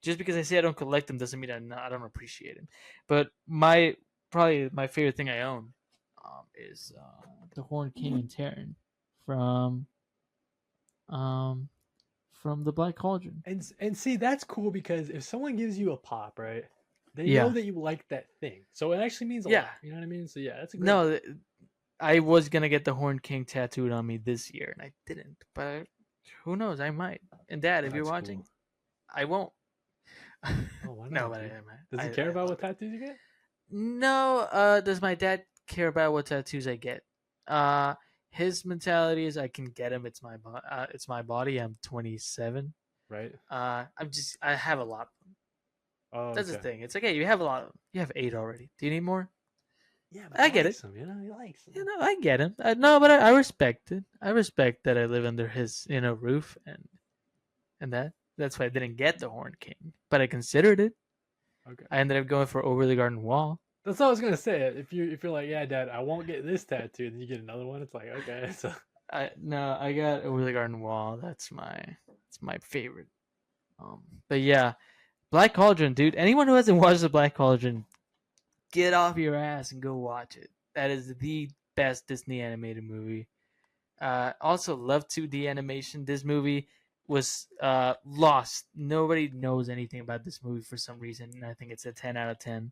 S2: Just because I say I don't collect them doesn't mean I don't appreciate them. But probably my favorite thing I own is the Horned King and Terran from the Black Cauldron.
S1: And see, that's cool because if someone gives you a pop, right, they
S2: Yeah.
S1: know that you like that thing. So it actually means a lot. You know what I mean? So yeah, that's a great.
S2: No, I was gonna get the Horned King tattooed on me this year, and I didn't. But who knows? I might. And Dad, if you're watching,
S1: cool.
S2: I won't.
S1: Oh, why not?
S2: No, but
S1: Does he care about what tattoos you get?
S2: No. Does my dad care about what tattoos I get? His mentality is I can get him. It's my body. I'm 27.
S1: Right.
S2: I have a lot of them.
S1: Oh,
S2: that's the thing. It's like, hey, you have a lot of them. You have 8 already. Do you need more?
S1: Yeah, but
S2: I get it.
S1: Him, he likes them.
S2: I get him. No, but I respect it. I respect that I live under his roof and that's why I didn't get the Horned King, but I considered it.
S1: Okay.
S2: I ended up going for Over the Garden Wall.
S1: That's what I was gonna say. If you're like, yeah, Dad, I won't get this tattoo, then you get another one. It's like, okay. So
S2: I got Over the Garden Wall. That's my favorite. But yeah, Black Cauldron, dude. Anyone who hasn't watched the Black Cauldron, get off your ass and go watch it. That is the best Disney animated movie. Also love 2D animation. This movie was lost. Nobody knows anything about this movie for some reason, and I think it's a 10 out of 10.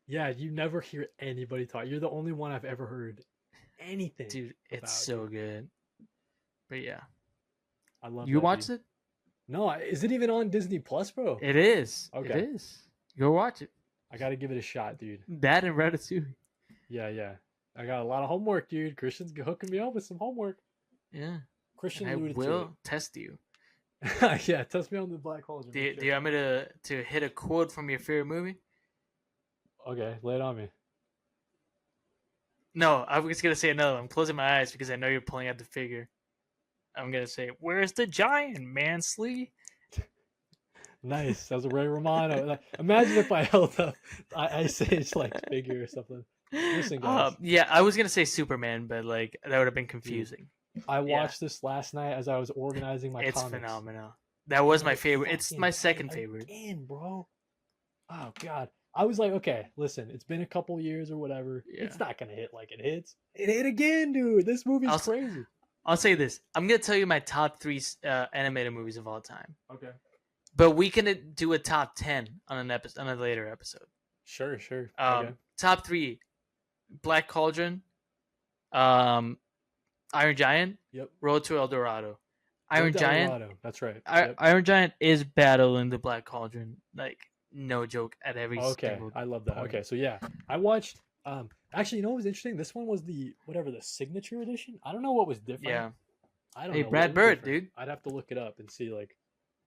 S1: Yeah, you never hear anybody talk. You're the only one I've ever heard anything.
S2: Dude, it's so good. But yeah,
S1: I love.
S2: You watched it?
S1: No, is it even on Disney Plus, bro?
S2: It is.
S1: Okay.
S2: It is. Go watch it.
S1: I gotta give it a shot, dude.
S2: That and Ratatouille.
S1: Yeah. I got a lot of homework, dude. Christian's hooking me up with some homework.
S2: Yeah.
S1: Christian,
S2: I will test you.
S1: Yeah, test me on the Black Cauldron.
S2: Do you want me to hit a quote from your favorite movie?
S1: Okay, lay it on me.
S2: No, I was gonna say another one. I'm closing my eyes because I know you're pulling out the figure. I'm gonna say, "Where's the giant, Mansley?"
S1: Nice. That was a Ray Romano. Imagine if I held up Ice Age like figure or something. Listen, guys.
S2: Yeah, I was gonna say Superman, but like that would have been confusing.
S1: I watched this last night as I was organizing my comics.
S2: It's phenomenal. That was my favorite. It's my second favorite.
S1: Again, bro. Oh God. I was like, okay, listen, it's been a couple years or whatever. Yeah. It's not gonna hit like it hits. It hit again, dude. This movie's crazy.
S2: I'll say this. I'm gonna tell you my top 3 animated movies of all time.
S1: Okay.
S2: But we can do a top 10 on a later episode.
S1: Sure.
S2: Okay. Top 3: Black Cauldron, Iron Giant, Road to El Dorado. Iron Giant.
S1: That's right.
S2: Iron Giant is battling the Black Cauldron, like no joke at every.
S1: Okay, I love that. Point. Okay, so yeah, I watched. Actually, you know what was interesting? This one was the signature edition. I don't know what was different.
S2: Yeah.
S1: I don't know.
S2: Hey, Brad Bird, dude.
S1: I'd have to look it up and see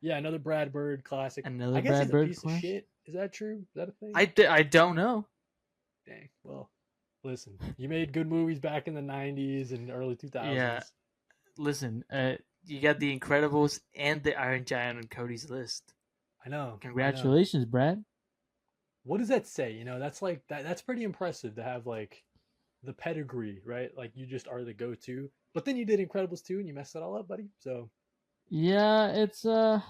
S1: another Brad Bird classic.
S2: Another Brad Bird
S1: piece of shit. Is that true? Is that a thing?
S2: I don't know.
S1: Dang. Well, listen, you made good movies back in the 90s and early 2000s.
S2: Yeah. Listen, you got The Incredibles and the Iron Giant on Cody's list.
S1: I know.
S2: Congratulations, Brad.
S1: What does that say? That's like that's pretty impressive to have like the pedigree, right? Like you just are the go-to. But then you did Incredibles 2 and you messed it all up, buddy. So
S3: Yeah, it's one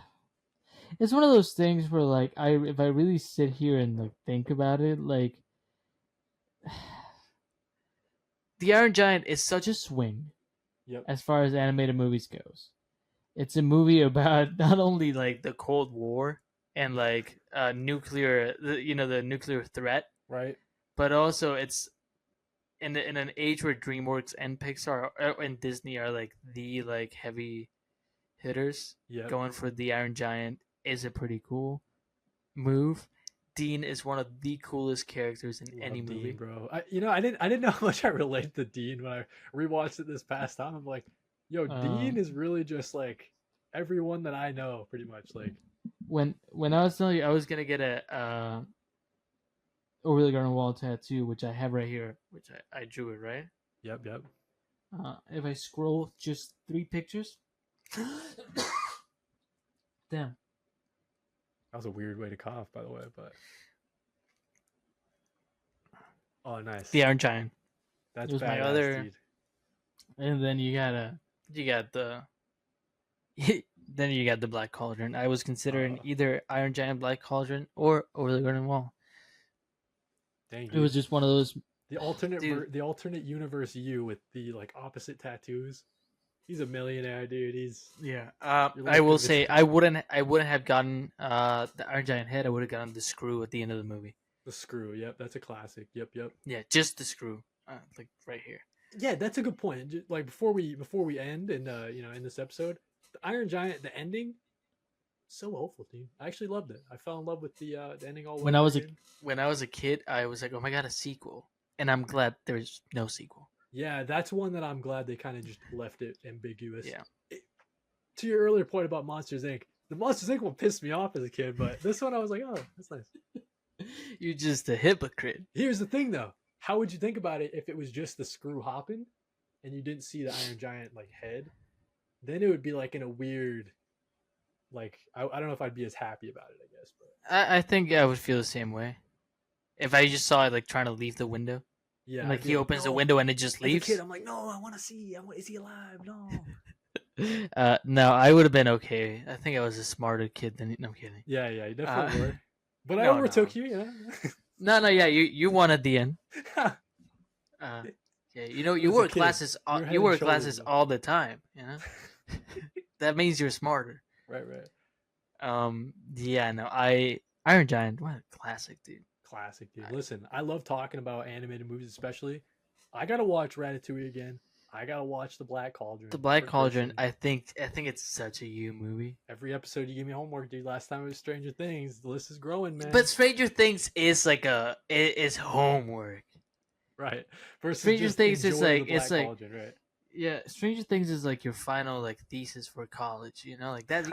S3: of those things where like if I really sit here and like think about it, like
S2: The Iron Giant is such
S3: such a swing
S1: Yep.
S3: as far as animated movies goes. It's a movie about not only like
S2: the Cold War and like nuclear, the nuclear threat,
S1: Right.
S2: but also it's in an age where DreamWorks and Pixar and Disney are like the like heavy hitters.
S1: Yep.
S2: Going for the Iron Giant is a pretty cool move. Dean is one of the coolest characters in
S1: Love
S2: any
S1: Dean,
S2: movie.
S1: bro. I didn't know how much I related to Dean when I rewatched it this past time. I'm like, yo, Dean is really just like everyone that I know, pretty much. Like,
S3: when I was telling you I
S2: I
S3: was
S2: was gonna get a
S3: over the garden wall tattoo, which I have right here.
S2: which I drew it right.
S1: yep, yep.
S3: If I scroll just 3 pictures, damn.
S1: That was a weird way to cough, by the way, but oh, nice.
S2: The Iron Giant.
S1: That's
S2: it was
S1: badass,
S2: my other-
S1: dude.
S3: And then you gotta
S2: You got the then you got the Black Cauldron. I was considering either Iron Giant, Black Cauldron, or Over the Garden Wall.
S1: Dang,
S3: it
S1: dude.
S3: was just one of those.
S1: the alternate
S2: Dude.
S1: the alternate universe you with the like opposite tattoos. He's a millionaire, dude. He's
S2: Yeah.
S1: You're
S2: I will
S1: like
S2: say
S1: this-
S2: I wouldn't have gotten the Iron Giant head. I would have gotten the screw at the end of the movie.
S1: the screw. Yep, that's a classic. Yep, yep.
S2: Yeah, just the screw, like right here.
S1: Yeah, that's a good point. Like before we end and in this episode, the Iron Giant, the ending, so hopeful, dude. I actually loved it. I fell in love with the ending all
S3: When
S1: over
S3: I was a-
S1: again.
S2: When I was a kid, I was like, "Oh my god, a sequel!" And I'm glad there's no sequel.
S1: Yeah, that's one that I'm glad they kind of just left it ambiguous.
S2: Yeah.
S1: To your earlier point about Monsters Inc., the Monsters Inc. one pissed me off as a kid, but this one I was like, oh, that's nice.
S2: You're just a hypocrite.
S1: Here's the thing, though. How would you think about it if it was just the screw hopping and you didn't see the Iron Giant like head? Then it would be like in a weird, like I don't know if I'd be as happy about it. I guess, but
S2: I think I would feel the same way if I just saw it like trying to leave the window.
S1: yeah,
S2: And, like
S1: I'd be
S2: he opens the
S1: "No."
S2: window and it just
S1: As a
S2: leaves.
S1: kid, I'm like, no, I want to see. Is he alive? No.
S2: No, I would have been okay. I think I was a smarter kid than. No, I'm kidding.
S1: Yeah, you definitely were. But I
S2: no,
S1: overtook
S2: no.
S1: you, you know.
S2: No, yeah, you won at the end. Yeah, you
S1: As a
S2: wore
S1: kid,
S2: glasses.
S1: you're head
S2: You
S1: and
S2: wear
S1: shoulders
S2: glasses
S1: above.
S2: all the time. You know, that means you're smarter.
S1: right.
S2: Yeah, no, Iron Giant, what a classic, dude.
S1: Classic, dude. Listen, I love talking about animated movies, especially. I gotta watch Ratatouille again. I gotta watch The Black Cauldron.
S2: The Black
S1: for
S2: Cauldron,
S1: Christian.
S2: I think it's such a you movie.
S1: Every episode you give me homework, dude. Last time it was Stranger Things. The list is growing, man.
S2: But Stranger Things is like is homework.
S1: right. Versus
S2: Stranger
S1: just
S2: Things is
S1: enjoy
S2: like-
S1: The
S2: it's
S1: Black
S2: like-
S1: Cauldron, right?
S2: Yeah, Stranger Things is like your final like thesis for college. You know, like that.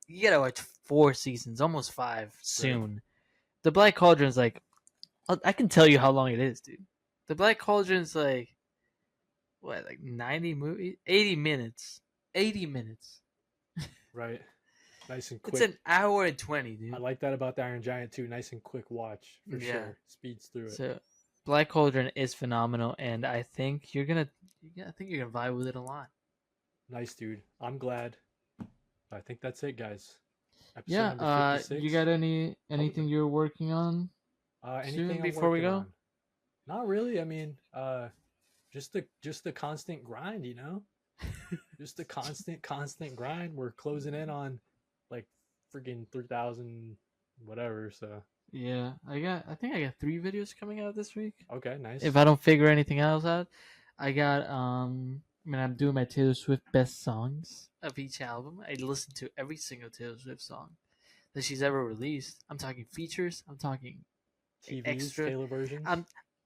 S2: You gotta watch 4 seasons, almost 5 soon. The Black Cauldron's like, I can tell you how long it is, dude. The Black Cauldron's like, what, like 90 movies, 80 minutes, 80 minutes.
S1: Right. Nice and quick.
S2: It's an hour and 20, dude.
S1: I like that about the Iron Giant too. Nice and quick watch for
S2: Yeah.
S1: sure. Speeds through it.
S2: So, Black Cauldron is phenomenal, and I think you're gonna vibe with it a lot.
S1: Nice, dude. I'm glad. I think that's it, guys. Episode
S3: Yeah.
S1: number 56.
S3: You got anything you're working on?
S1: anything
S2: soon
S1: I'm
S2: before we
S1: working
S2: go?
S1: on? Not really. I mean, just the constant grind, you know. Just the constant grind. We're closing in on like freaking 3,000 whatever. So
S3: Yeah, I think I got 3 videos coming out this week.
S1: okay, nice.
S2: If I don't figure anything else out, I got I'm doing my Taylor Swift best songs of each album. I listen to every single Taylor Swift song that she's ever released. I'm talking features. I'm talking
S1: TVs,
S2: extra-
S1: Taylor versions.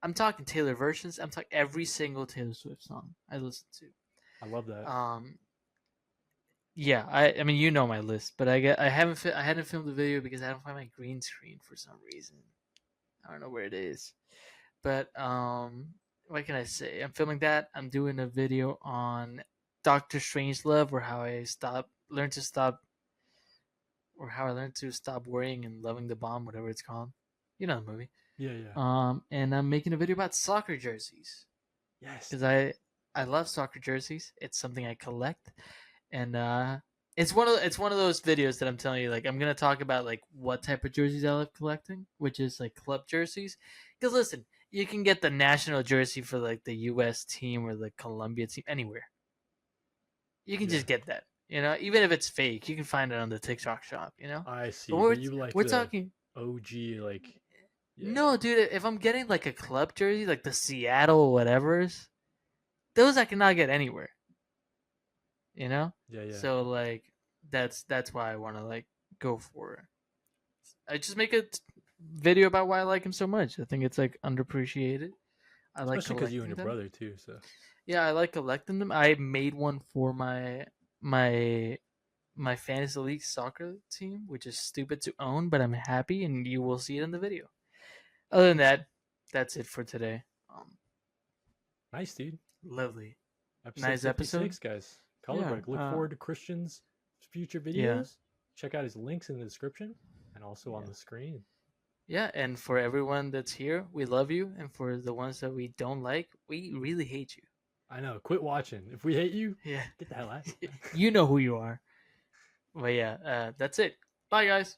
S2: I'm talking Taylor versions. I'm talking every single Taylor Swift song I listen to.
S1: I love that.
S2: Yeah, I mean you know my list, but I hadn't filmed the video because I don't find my green screen for some reason. I don't know where it is, but what can I say? I'm filming that. I'm doing a video on Doctor Strangelove, or how I learned to stop worrying and loving the bomb, whatever it's called. You know the movie.
S1: yeah.
S2: And I'm making a video about soccer jerseys
S1: Yes.
S2: because I love soccer jerseys. It's something I collect, and It's one of those videos that I'm telling you, like I'm gonna talk about like what type of jerseys I love collecting, which is like club jerseys. Because listen, you can get the national jersey for like the U.S. team or the Colombia team anywhere. You can
S1: Yeah.
S2: just get that, even if it's fake, you can find it on the TikTok shop,
S1: I see.
S2: But
S1: But you like
S2: we're
S1: the
S2: talking.
S1: OG, like, yeah.
S2: No, dude, if I'm getting like a club jersey, like the Seattle whatever's, those I cannot get anywhere.
S1: Yeah,
S2: So like that's why I want to like go for it. I just make a video about why I like him so much. I think it's like underappreciated. I like
S1: Especially because you and
S2: collecting
S1: your
S2: them.
S1: brother too. So
S2: Yeah, I like collecting them. I made one for my my fantasy league soccer team, which is stupid to own, but I'm happy, and you will see it in the video. Other than that, that's it for today.
S1: nice, dude.
S2: Lovely,
S1: Episode
S2: nice
S1: 56,
S2: episode.
S1: guys. Color
S2: Yeah,
S1: break. Look forward to Christian's future videos.
S2: Yeah.
S1: Check out his links in the description and also on
S2: Yeah.
S1: the screen.
S2: Yeah, and for everyone that's here, we love you, and for the ones that we don't like, we really hate you.
S1: I know. Quit watching. If we hate you,
S2: Yeah,
S1: get the hell out.
S3: You know who you are.
S2: but yeah, that's it. Bye, guys.